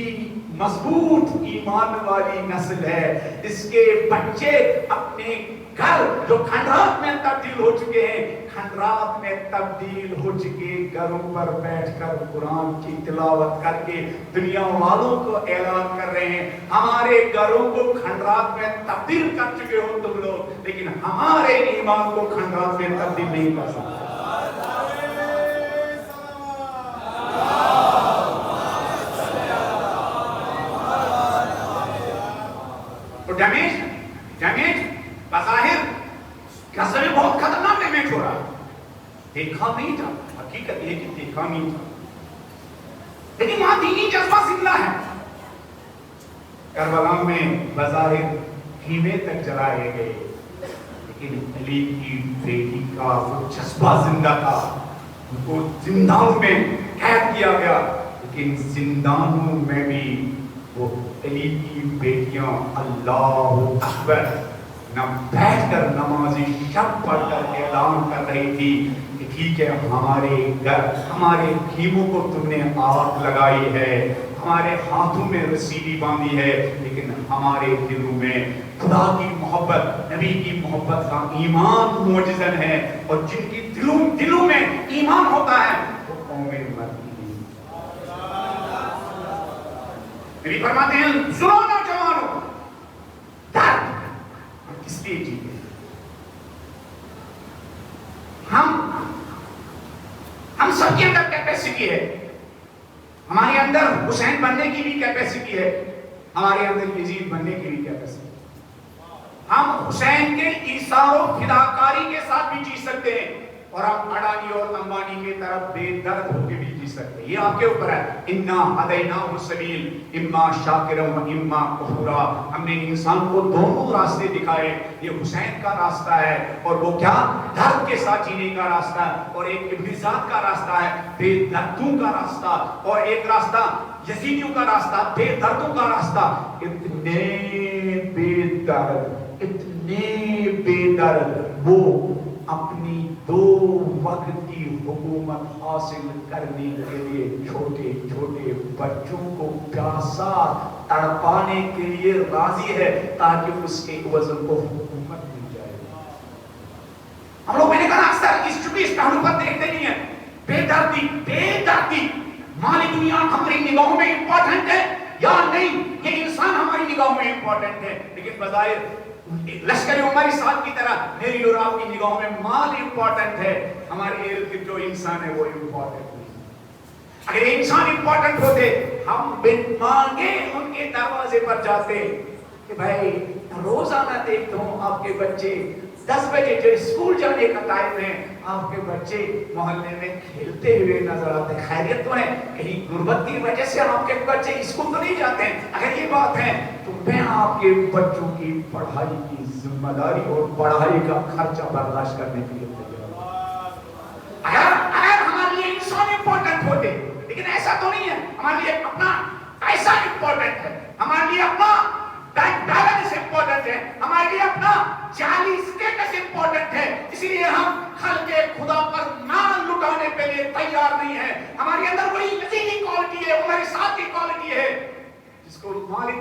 مضبوط ایمان والی نسل ہے، اس کے بچے اپنے گھر جو کھنڈرات میں تبدیل ہو چکے ہیں، کھنڈرات میں تبدیل ہو چکے گھروں پر بیٹھ کر قرآن کی تلاوت کر کے دنیا والوں کو اعلان کر رہے ہیں ہمارے گھروں کو کھنڈرات میں تبدیل کر چکے ہو تم لوگ، لیکن ہمارے ایمان کو کھنڈرات میں تبدیل نہیں کر سکتے۔ ڈیمیج بظاہر غزہ میں بہت خطرناک ڈیمیج ہو رہا ہے، دیکھا نہیں تھا، حقیقت یہ کہ دیکھا نہیں تھا، لیکن وہاں دینی جذبہ زندہ ہے۔ کربلا میں بظاہر خیمے تک جلائے گئے، لیکن علی کی بیٹی کا وہ جذبہ زندہ تھا، ان کو زندانوں میں قید کیا گیا، لیکن زندانوں میں بھی وہ علی کی بیٹیاں اللہ اکبر نہ بیٹھ کر نمازی شب پڑھ کر اعلان کر رہی تھی کہ ٹھیک ہے ہمارے گھر، ہمارے خیموں کو تم نے آگ لگائی ہے، ہمارے ہاتھوں میں رسیدی باندھی ہے، لیکن ہمارے دلوں میں خدا کی محبت، نبی کی محبت کا ایمان معجزن ہے، اور جن کی دلوں میں ایمان ہوتا ہے وہ قومیں مرتی ہیں۔ نبی فرماتے ہیں سنو نوجوانوں، درد ہم کس لیے جیتے ہیں؟ ہم سب کے اندر کیپیسٹی ہے، ہمارے اندر حسین بننے کی بھی کیپیسٹی ہے، ہمارے اندر یزید بننے کی بھی کیپیسٹی ہے۔ ہم حسین کے ایثار و فداکاری کے ساتھ بھی جی سکتے ہیں، اور ہم اڈانی اور امبانی کی طرف بے درد ہو کے بھی جی سکتے ہیں. یہ آپ کے اوپر ہے. انا ہدیناہ السبیل اما شاکرا و اما کفورا. ہم نے انسان کو دونوں راستے دکھائے. یہ حسین کا راستہ ہے اور وہ کیا درد کے ساتھ جینے کا راستہ ہے, اور ایک ابن ذات کا راستہ ہے بے دردوں کا راستہ, اور ایک راستہ یزیدیوں کا راستہ بے دردوں کا راستہ. اتنے بے درد, اتنے بے درد, وہ اپنی 2 وقت کی حکومت حاصل کرنے کے لیے چھوٹے چھوٹے بچوں کو پیاسا تڑپانے کے لیے راضی ہے تاکہ اس کے وزن کو حکومت مل جائے. ہم لوگ میں نے کہا اکثر اس پہلو پر دیکھتے نہیں ہیں. بے دردی مالی دنیا ہماری نگاہوں میں امپورٹنٹ ہے یا نہیں, یہ انسان ہماری نگاہوں میں امپورٹنٹ ہے, لیکن بظاہر لشکر عمر ساتھ کی طرح میری اور آپ کی نگاہوں میں مال امپورٹنٹ ہے, ہمارے ارد گرد جو انسان ہے وہ امپورٹنٹ نہیں. اگر انسان امپورٹنٹ ہوتے ہم بن مانگے ان کے دروازے پر جاتے کہ بھائی روزانہ دیکھتا ہوں آپ کے بچے 10 بجے جو اسکول جانے کا ٹائم ہے, آپ کے بچے محلے میں کھیلتے ہوئے نظر آتے ہیں. خیریت تو ہے, کہیں غربت کی وجہ سے آپ کے بچے اسکول تو نہیں جاتے ہیں. اگر یہ بات ہے تو میں آپ کے بچوں کی پڑھائی کی ذمہ داری اور پڑھائی کا خرچہ برداشت کرنے کے لیے تیار ہوں. اگر ہمارے لیے انسان امپورٹنٹ ہوتے, لیکن ایسا تو نہیں ہے. ہمارے لیے اپنا پیسہ امپورٹنٹ ہے, ہمارے لیے اپنا بینک بیلنس امپورٹنٹ ہے, ہمارے لیے اپنا جعلی اسٹیٹس امپورٹنٹ ہے. اسی لیے ہم خلق خدا پر مال لٹانے کے لیے تیار نہیں ہیں. ہمارے اندر وہی یزیدی کوالٹی ہے, ہمارے ساتھ کی کوالٹی ہے جس کو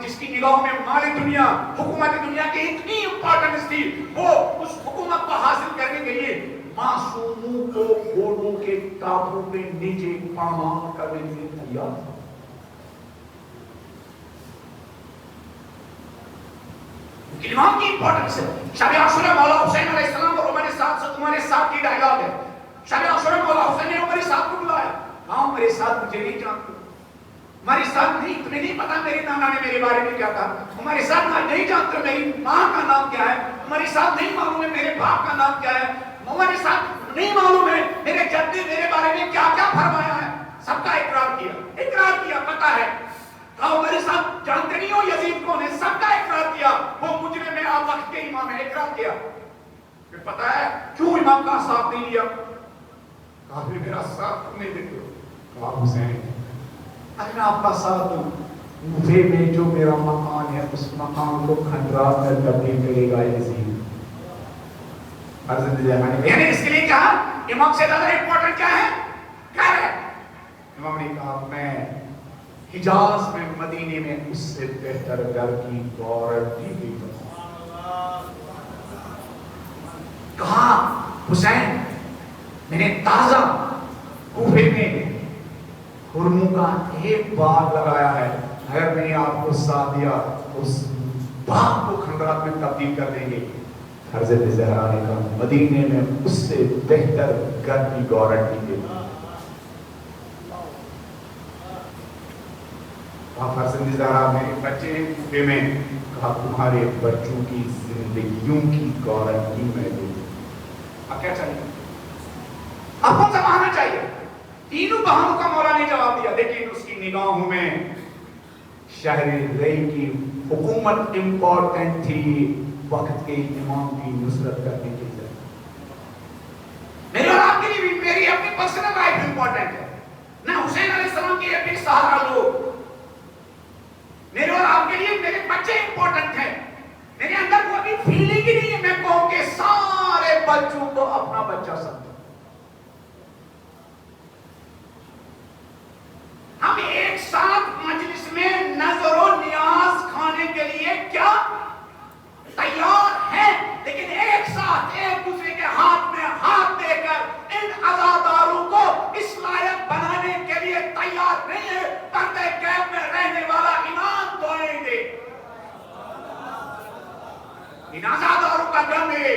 جس کی نگاہوں میں مالی دنیا, حکومت دنیا کی اتنی امپورٹنس تھی, وہ اس حکومت کو حاصل کرنے کے لیے معصوموں کو گھوڑوں کے ٹاپوں پہ نیچے پامال کرنے کے لیے تیار تھا. امام کی امپورٹنس ہے. شب عاشورہ مولا حسین علیہ السلام اور عمر ساتھ سے تمہارے ساتھ کی ڈائیلاگ ہے. شب عاشورہ مولا حسین نے عمر ساتھ کو بلایا. ہاں میرے ساتھ مجھے نہیں جانتے, ہمارے ساتھ نہیں, تمہیں نہیں پتا میرے نانا نے میرے بارے میں کیا کہا. ہمارے ساتھ نہیں جانتے میری ماں کا نام کیا ہے, ہمارے ساتھ نہیں معلوم ہے میرے باپ کا نام کیا ہے, ہمارے ساتھ نہیں معلوم ہے میرے جد نے میرے بارے میں کیا کیا فرمایا ہے. سب کا اقرار کیا, پتا ہے. کہا میرے ساتھ جانتے نہیں ہو یزید کون ہے, سب کا اقرار کیا. وہ مجرم ہے, آپ وقت کے امام ہے, اقرار کیا. پھر پتا ہے کیوں امام کا ساتھ نہیں لیا. کہا پھر میرا ساتھ کیوں نہیں دیتے. کہا حسین اگر آپ کا ساتھ دوں, مجھے میں جو میرا مکان ہے اس مکان کو کھنڈرات میں تبدیل کرے گا یزید. یعنی اس کے لیے کہا امام سے زیادہ امپورٹنٹ کیا ہے, گھر ہے. امام نے کہا میں حجاز میں مدینے میں اس سے بہتر گھر کی گارنٹی دی. کہا حسین میں نے تازہ کوفے میں ہرموں کا ایک باغ لگایا ہے, اگر میں نے آپ کو ساتھ دیا اس باغ کو کھنڈرات میں تبدیل کر دیں گے. حضرت زہرا نے کہا مدینے میں اس سے بہتر گھر کی گارنٹی دے. حضرت زہرا میرے بچے کوفے میں, کہا تمہارے بچوں کی زندگیوں کی گارنٹی میں دوں. اب کیا چاہیے, اب کون سا بہانا چاہیے. تینوں بہانوں کا مولا نے جواب دیا, لیکن اس کی نگاہوں میں شہر رئی کی حکومت امپورٹنٹ تھی وقت کے امام کی نصرت کرنے کے لیے. میرے اور آپ کے لیے بھی میری اپنی پرسنل لائف امپورٹنٹ ہے. نہ حسین علیہ السلام کی اپنی سہارا لو, میرے اور آپ کے لیے میرے بچے امپورٹنٹ ہیں. میرے اندر کوئی بھی فیلنگ ہی نہیں ہے میں قوم کے سارے بچوں کو اپنا بچہ سمجھوں. ہم ایک ساتھ مجلس میں نظر و نیاز کھانے کے لیے کیا تیار ہیں, لیکن ایک ساتھ ایک دوسرے کے ہاتھ میں ہاتھ دے کر ان عزاداروں کو اس لائق بنانے کے لیے تیار نہیں ہے. پردے غیب میں رہنے والا ایمان دعائیں دے. ان عزاداروں کا غم ہے,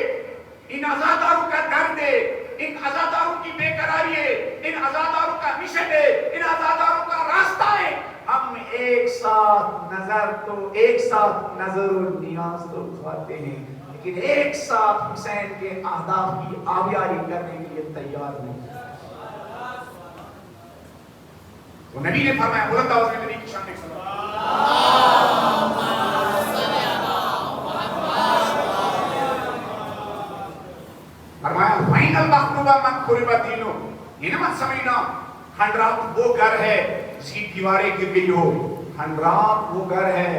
ان عزاداروں کا درد ہے, ان عزاداروں کی بے قراری ہے, ان عزاداروں کا مشن ہے, ان عزاداروں کا راستہ ہے. ہم ایک ساتھ نظر و نیاز تو کھاتے ہیں, لیکن ایک ساتھ حسین کے اہداف کی آبیاری کرنے کے لیے تیار نہیں. تو نبی نے فرمایا, بلند آواز میں نبی کی شان میں فرمایا فَإِنَّ الْمَخْلُوبَ مَنْ خُرِبَ دِينُهُ. یہ نہ مت سمجھنا کھنڈرات وہ گھر ہے جس کی دیواریں گر گئی ہو. کھنڈرات وہ گھر ہے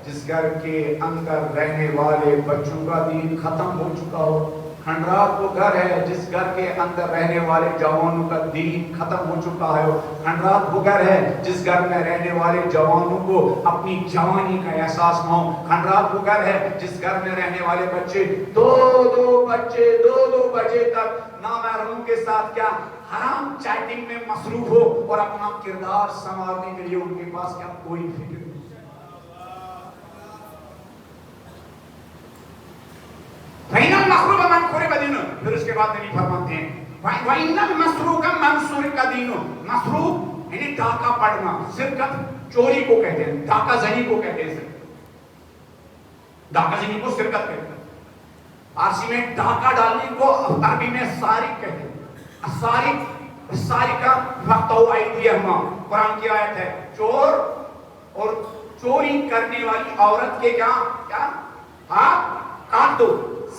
جس گھر کے اندر رہنے والے بچوں کا دین ختم ہو چکا ہو. کھنڈرات وہ گھر ہے جس گھر کے اندر رہنے والے جوانوں کا دین ختم ہو چکا ہے. کھنڈرات وہ گھر ہے جس گھر میں رہنے والے جوانوں کو اپنی جوانی کا احساس نہ ہو. کھنڈرات وہ گھر ہے جس گھر میں رہنے والے بچے دو بجے تک نامحرموں کے ساتھ کیا حرام چیٹنگ میں مصروف ہو اور اپنا کردار سنوارنے کے لیے ان کے پاس کیا کوئی فکر نہیں. فَإِنَّ الْمَخْلُوبَ مَنْ خُرِبَ دِينُهُ. پھر اس کے بعد نبی فرماتے ہیں وَإِنَّ الْمَسْرُوقَ مَنْ سُرِقَ دِينُهُ. مسروق یعنی ڈاکہ پڑنا, سرقت چوری کو کہتے ہیں, ڈاکہ زنی کو کہتے ہیں. ڈاکہ زنی کو سرقت کہتے ہیں. فارسی میں ڈاکہ ڈالنے کو عربی میں سارق کہتے ہیں. سارقہ فَقْطَعُوا أَيْدِيَهُمَا. قرآن کی آیت ہے, چور اور چوری کرنے والی عورت کے کیا ہاتھ کاٹ دو.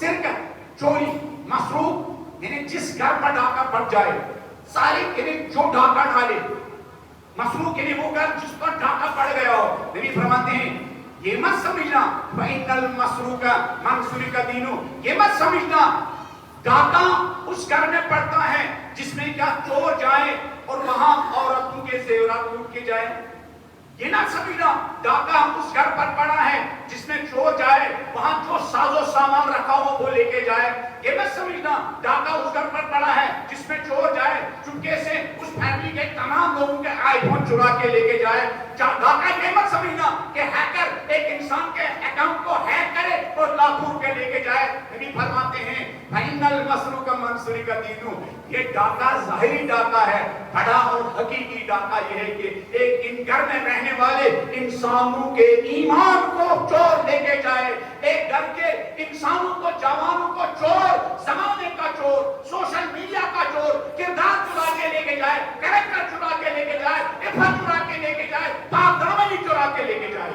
سرقت, چوری, مسروق یعنی جس گھر پر ڈاکہ پڑ جائے. سارق یعنی جو ڈاکہ ڈالے. مسروق یعنی وہ گھر جس پر ڈاکہ پڑ گیا ہو. نبی فرماتے ہیں یہ مت سمجھنا فَإِنَّ الْمَسْرُوقَ مَنْ سُرِقَ دِينُهُ. یہ مت سمجھنا ڈاکہ اس گھر میں پڑتا ہے جس میں کیا چور جائے اور وہاں عورتوں کے زیورات لوٹ کے جائے. یہ نہ سمجھنا ڈاکہ اس گھر پر پڑا ہے جس میں چور جائے وہاں جو ساز و سامان رکھا ہو وہ لے کے جائے. یہ نہ سمجھنا ڈاکہ اس گھر پر پڑا ہے جس میں چور جائے چپکے سے اس فیملی کے تمام لوگوں کے آئی فون چرا کے لے کے جائے. ڈاکہ یہ مت سمجھنا کہ ہیکر ایک انسان کے اکاؤنٹ کو ہیک کرے اور لاکھوں روپے لے کے جائے. نبی فرماتے ہیں فَإِنَّ الْمَسْرُوقَ مَنْ سُرِقَ دِينُهُ. یہ ڈاکہ ظاہری ڈاکہ ہے. بڑا اور حقیقی ڈاکہ یہ ہے کہ ایک ان گھر میں رہنے والے انسانوں کے ایمان کو چور لے کے جائے. ایک گھر کے انسانوں کو, جوانوں کو چور, زمانے کا چور, سوشل میڈیا کا چور, کردار چرا کے لے کے جائے, کریکٹر چرا کے لے کے جائے, عفت چرا کے لے کے جائے, پاک دامنی چرا کے لے کے جائے.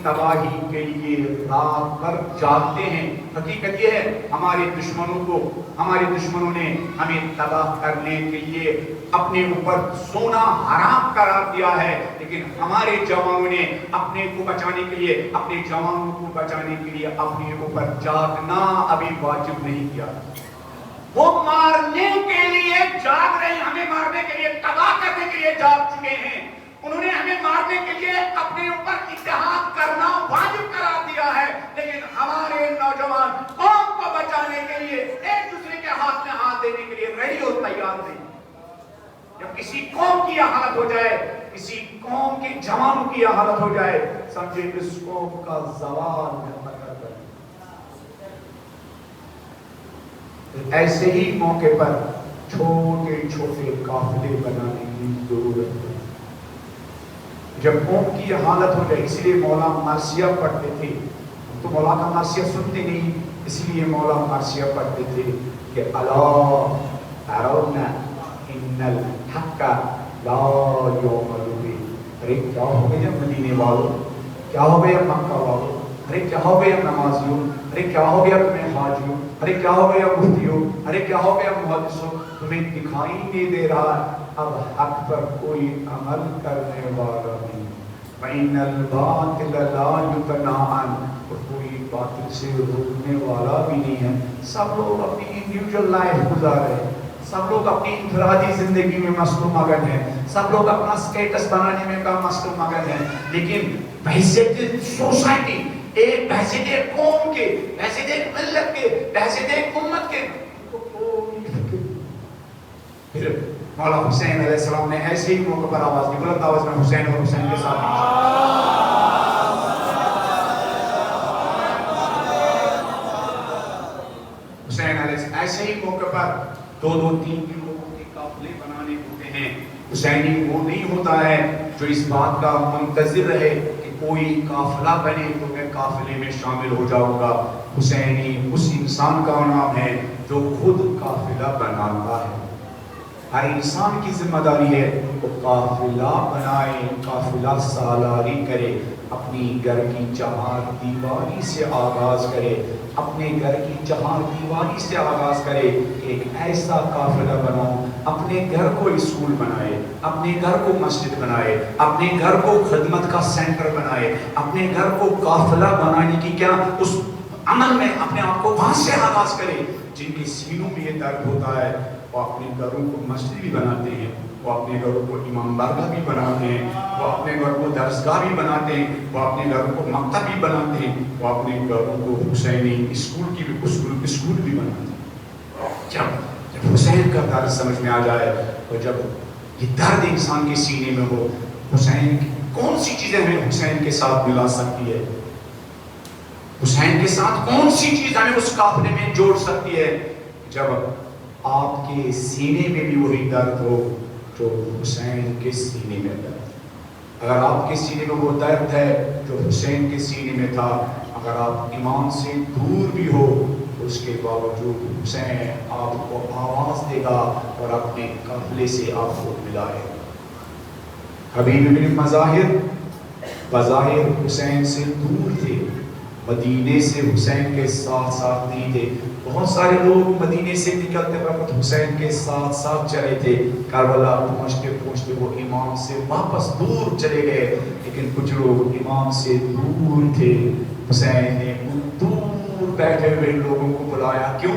تباہی کے لیے رات بھر جاگتے ہیں. حقیقت یہ ہے ہمارے دشمنوں نے ہمیں تباہ کرنے کے لیے اپنے اوپر سونا حرام قرار دیا ہے, لیکن ہمارے جوانوں نے اپنے کو بچانے کے لیے, اپنے جوانوں کو بچانے کے لیے اپنے اوپر جاگنا ابھی واجب نہیں کیا. وہ مارنے کے لیے جاگ رہے ہیں, ہمیں مارنے کے لیے, تباہ کرنے کے لیے جاگ چکے ہیں. انہوں نے ہمیں مارنے کے لیے اپنے اوپر اتحاد کرنا واجب قرار دیا ہے, لیکن ہمارے نوجوان قوم کو بچانے کے لیے ایک دوسرے کے ہاتھ میں ہاتھ دینے کے لیے ریڈی اور تیار نہیں. جب کسی قوم کی یہ حالت ہو جائے, کسی قوم کے جوانوں کی یہ حالت ہو جائے, سمجھے اس قوم کا زوال مقرر ہے. ایسے ہی موقع پر چھوٹے چھوٹے قافلے بنانے کی ضرورت ہے. جب قوم کی یہ حالت ہو جائے, اس لیے مولا مرثیہ پڑھتے تھے, تو مولا کا مرثیہ سنتے نہیں, اس لیے مولا مرثیہ پڑھتے تھے کہ الا ترون ان الحق لا یعمل به. ارے کیا ہو گیا مدینے والوں, کیا ہو گیا مکہ والوں, ارے کیا ہو گیا نمازیوں, ارے کیا ہو گیا تمہیں حاجیوں, ارے کیا ہو گیا مفتیوں, ارے کیا ہو گیا محدثوں, تمہیں دکھائی نہیں دے رہا اب حق پر کوئی عمل کرنے والا نہیں. فَإِنَّ الْبَاطِلَ لَا يُتَنَاهَا. اور کوئی باطل سے روکنے والا بھی نہیں ہے. سب لوگ اپنی انڈیویجول لائف گزار رہے ہیں, سب لوگ اپنی انفرادی زندگی میں مست و مگن ہیں, سب لوگ اپنا اسٹیٹس بنانے میں کا مست و مگن ہیں, لیکن بحیثیت سوسائٹی, ایک بحیثیت ایک قوم کے, بحیثیت ایک ملت کے, بحیثیت ایک امت کے, پھر مولا حسین علیہ السلام نے ایسے ہی موقع پر آواز دی, بلند آواز میں حسین اور حسین کے ساتھ حسین علیہ السلام ایسے ہی موقع پر 2-3 لوگوں کے قافلے بنانے ہوتے ہیں. حسینی وہ نہیں ہوتا ہے جو اس بات کا منتظر رہے کہ کوئی قافلہ بنے تو میں قافلے میں شامل ہو جاؤں گا. حسینی اس انسان کا نام ہے جو خود قافلہ بناتا ہے. ہر انسان کی ذمہ داری ہے وہ قافلہ بنائے, قافلہ سالاری کرے, اپنی گھر کی چہار دیواری سے آغاز کرے, اپنے گھر کی چہار دیواری سے آغاز کرے کہ ایک ایسا قافلہ بناؤ, اپنے گھر کو اسکول بنائے, اپنے گھر کو مسجد بنائے, اپنے گھر کو خدمت کا سینٹر بنائے, اپنے گھر کو قافلہ بنانے کی کیا اس عمل میں اپنے آپ کو وہاں سے آغاز کرے. جن کے سینوں میں یہ درد ہوتا ہے وہ اپنے گھروں کو مسجد بھی بناتے ہیں, وہ اپنے گھروں کو امام بارگاہ بھی بناتے ہیں, وہ اپنے گھر کو درسگاہ بھی بناتے ہیں, وہ اپنے گھروں کو مکتب بھی بناتے ہیں, وہ اپنے گھروں کو حسینی اسکول بھی بناتے ہیں. جب حسین کا درد سمجھ میں آ جائے اور جب یہ درد انسان کے سینے میں ہو, حسین کی کون سی چیزیں ہمیں حسین کے ساتھ ملا سکتی ہے, حسین کے ساتھ کون سی چیز ہمیں اس قافلے میں جوڑ سکتی ہے؟ جب آپ کے سینے میں بھی وہی درد ہو جو حسین کے سینے میں درد. اگر آپ کے سینے میں وہ درد ہے جو حسین کے سینے میں تھا, اگر آپ ایمان سے دور بھی ہو اس کے باوجود حسین آپ کو آواز دے گا اور اپنے قافلے سے آپ کو ملائے. حبیب بن مظاہر بظاہر حسین سے دور تھے, مدینے سے حسین کے ساتھ ساتھ نہیں تھے. بہت سارے لوگ مدینے سے نکلتے وقت حسین کے ساتھ ساتھ چلے تھے, کربلا پہنچتے پہنچتے وہ امام سے واپس دور چلے گئے, لیکن کچھ لوگ امام سے دور تھے. حسین نے ان دور بیٹھے ہوئے لوگوں کو بلایا, کیوں؟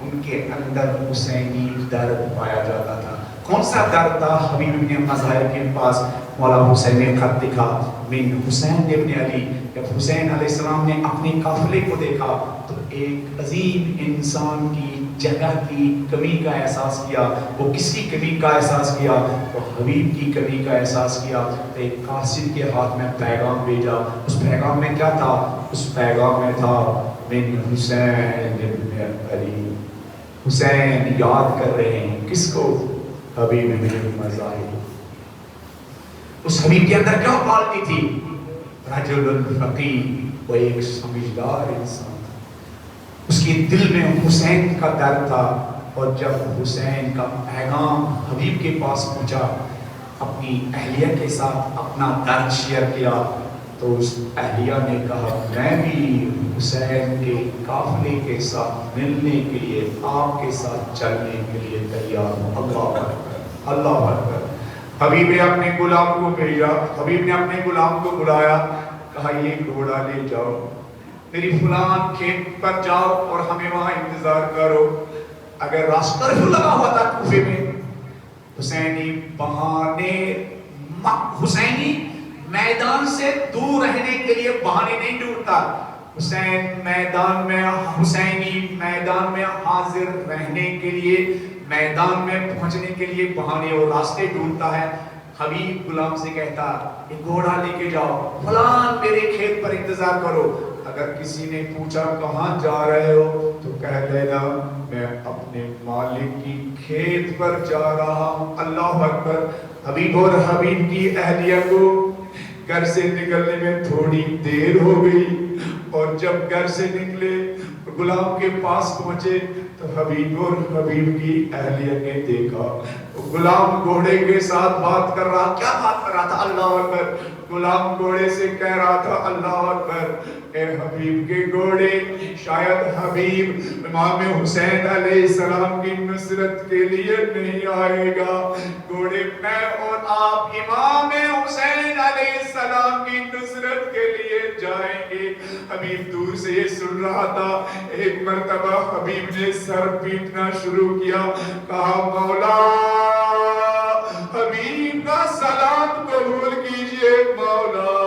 ان کے اندر حسینی درد پایا جاتا تھا. کون سا درد تھا؟ حبیب بن مظاہر کے پاس مولا حسین نے خط لکھا من حسین ابن علی. جب حسین علیہ السلام نے اپنے قافلے کو دیکھا تو ایک عظیم انسان کی جگہ کی کمی کا احساس کیا. وہ کس کی کمی کا احساس کیا؟ وہ حبیب کی کمی کا احساس کیا. ایک قاصد کے ہاتھ میں پیغام بھیجا. اس پیغام میں کیا تھا؟ اس پیغام میں تھا من حسین ابن علی. حسین یاد کر رہے ہیں کس کو؟ حبیب بن مظاہر. اس حبیب کے اندر کیا پالتی تھی؟ رجل الفقیہ, وہ ایک سمجھدار انسان تھا. اس کے دل میں حسین کا درد تھا, اور جب حسین کا پیغام حبیب کے پاس پہنچا, اپنی اہلیہ کے ساتھ اپنا درد شیئر کیا, تو اس اہلیہ نے کہا میں بھی حسین کے قافلے کے ساتھ ملنے کے لیے, آپ کے ساتھ چلنے کے لیے تیار ہوں. اللہ اکبر, اللہ اکبر. حبیب نے اپنے غلام کو بھیجا, حبیب نے اپنے غلام کو بلایا, کہا یہ گھوڑا لے جاؤ, میری فلان کھیت پر جاؤ اور ہمیں وہاں انتظار کرو. اگر راستہ لگا ہوا تھا کوفے میں, حسینی بہانے, حسینی میدان سے دور رہنے کے لیے بہانے نہیں ڈھونڈتا. حسینی میدان میں حاضر رہنے کے لیے, میدان میں پہنچنے کے لیے بہانے اور راستے ڈھونڈتا ہے. حبیب غلام سے کہتا ایک گھوڑا لے کے جاؤ, فلان میرے کھیت پر انتظار کرو. اگر کسی نے پوچھا کہاں جا رہے ہو تو کہہ دینا میں اپنے مالک کی کھیت پر جا رہا ہوں. اللہ اکبر. حبیب اور حبیب کی اہلیہ کو گھر سے نکلنے میں تھوڑی دیر ہو گئی, اور جب گھر سے نکلے غلام کے پاس پہنچے تو حبیب اور حبیب کی اہلیہ نے دیکھا غلام گھوڑے کے ساتھ بات کر رہا. کیا بات کر رہا تھا؟ اللہ اکبر. غلام گھوڑے سے کہہ رہا تھا اللہ اکبر, اے حبیب کے گھوڑے, شاید حبیب امام حسین علیہ السلام کی نصرت کے لیے نہیں آئے گا. گھوڑے میں اور آپ امام حسین علیہ السلام کی نصرت کے لیے جائیں گے. حبیب دور سے یہ سن رہا تھا. ایک مرتبہ حبیب نے سر پیٹنا شروع کیا. کہا مولا حبیب کا سلام قبول کیجئے. مولا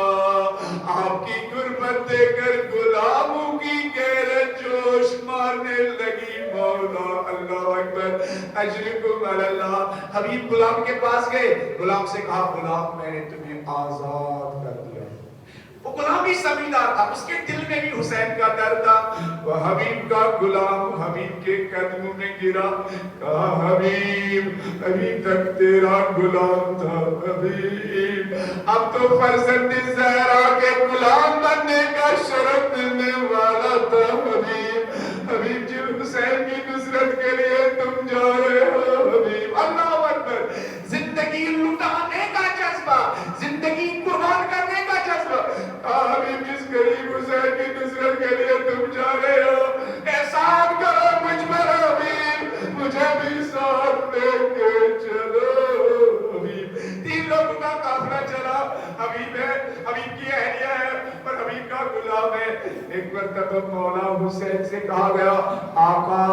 آپ کی قربت دے کر غلاموں کی غیرت جوش مارنے لگی. مولا اللہ اکبر اجرکم علی اللہ. حبیب غلام کے پاس گئے. غلام سے کہا غلام میں نے تمہیں آزاد کر دیا. وہ غلام بھی سمیدار تھا, اس کے دل میں بھی حسین کا درد تھا. وہ حبیب کا غلام حبیب کے قدموں میں گرا. کہا حبیب ابھی تک تیرا غلام تھا. حبیب اب تو فرزند زہرا کے غلام بننے کا شرف ملنے والا تھا. حبیب جی حسین کی نصرت کے لیے تم جا رہے ہو. حبیب اللہ اکبر. زندگی لٹانے کا جذبہ, زندگی قربان کرنے کا جذبہ. حبیب جس غریب حسین کی نصرت کے لیے تم جا رہے ہو, احسان کرو مجھ پر حبیب, مجھے بھی ساتھ لے کے چلو. حبیب 3 لوگوں کا قافلہ چلا. حبیب ہے, حبیب کی اہلیہ ہے, پر حبیب کا غلام ہے. ایک مرتبہ مولا حسین سے کہا گیا آقا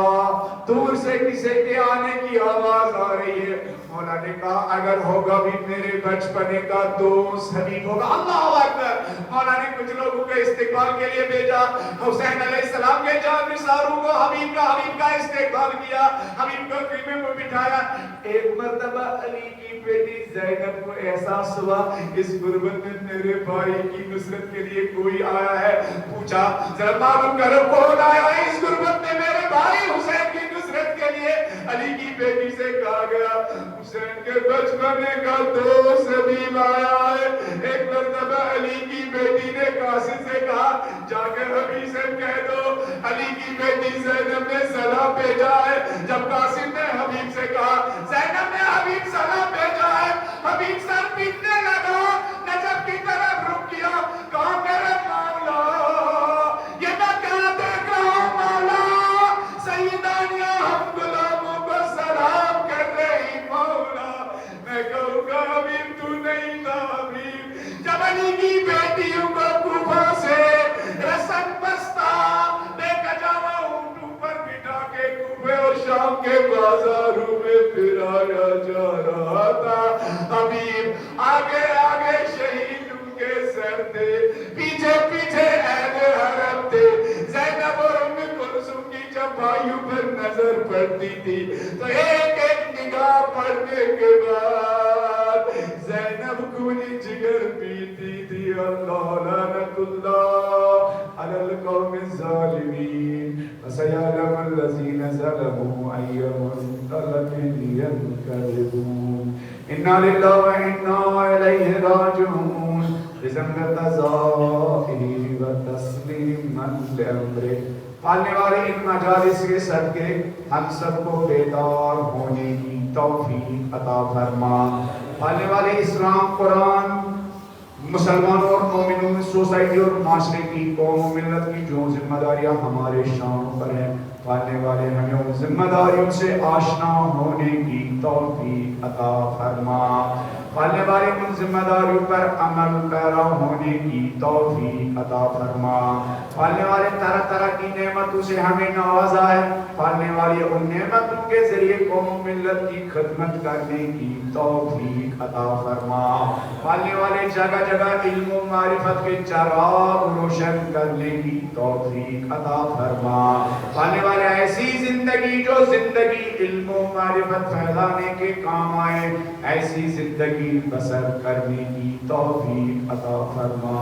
دور سے کسی کے آنے کی آواز آ رہی ہے. مولا نے کہا اگر ہوگا بھی میرے بچپنے کا دوست حبیب ہوگا. اللہ اکبر. مولا نے کچھ لوگوں کے استقبال کے لیے بھیجا. حسین علیہ السلام کے جان نثاروں کو حبیب کا استقبال کیا. حبیب کو خیمے میں بٹھایا. ایک مرتبہ علی کی بیٹی زینب کو احساس ہوا اس غربت میں میرے بھائی کی نصرت کے لیے کوئی آیا ہے. پوچھا ذرا معلوم کرو کون آیا ہے اس غربت میں میرے بھائی حسین کی نصرت کے لیے. علی کی بیٹی سے کہا گیا حسین کے بچپنے کا دوست حبیب آیا ہے. ایک مرتبہ علی کی بیٹی نے قاسم سے کہا جا کر حبیب سے کہہ دو علی کی بیٹی زینب نے سلام بھیجا ہے. جب قاسم نے حبیب سے کہا زینب نے حبیب سلام بھیجا ہے, حبیب سر پیٹنے لگا, نجف کی طرف رک کیا. کہا میرے مولا یہ میں کیا دیکھ رہا ہوں مولا, سیدانیہ ہم غلاموں کو سلام کر رہی. مولا میں کہوں گا حبیب تو نہیں تھا. حبیب جب علی کی بیٹیوں کو کوفہ سے رسن بستہ بے کجاوہ اونٹوں پر بٹھا کے کوفے اور شام کے بازاروں میں پھرایا جا رہا تھا. حبیب آگے آگے شہیدوں کے سر تھے, پیچھے پیچھے اہل حرم تھے. زینب اور ام کلثوم کی جب بھائیوں پر نظر پڑتی تھی تو ایک ایک نگاہ پڑنے کے بعد زینب کو جگر پیتی تھی. اللہ لعنت اللہ علی القوم الظالمین وسيعلم الذين ظلموا أي منقلب ينقلبون. إنا لله وإنا إليه راجعون. بزمن قضائه وتسليما لأمره. پالنے والے ان مجالس کے صدقے ہم سب کو بیدار ہونے کی توفیق عطا فرما. پالنے والے اسلام قرآن مسلمانوں اور مومنوں سوسائٹی اور معاشرے کی قوم و ملت کی جو ذمہ داریاں ہمارے شانوں پر ہیں, پالنے والے ہمیں ان ذمہ داریوں سے آشنا ہونے کی توفیق عطا فرما. پالنے والے ان ذمہ داریوں پر عمل پیرا ہونے کی توفیق عطا فرما. پالنے والے طرح طرح کی نعمتوں سے ہمیں نوازا ہے. پالنے والے ان نعمتوں کے ذریعے قوم و ملت کی خدمت کرنے کی توفیق عطا فرما. پالنے والے جگہ جگہ علم و معرفت کے چراغ روشن کرنے کی توفیق عطا فرما. پالنے والے ایسی زندگی جو زندگی علم و معرفت پھیلانے کے کام آئے, ایسی زندگی بسر کرنے کی توفیق عطا فرما.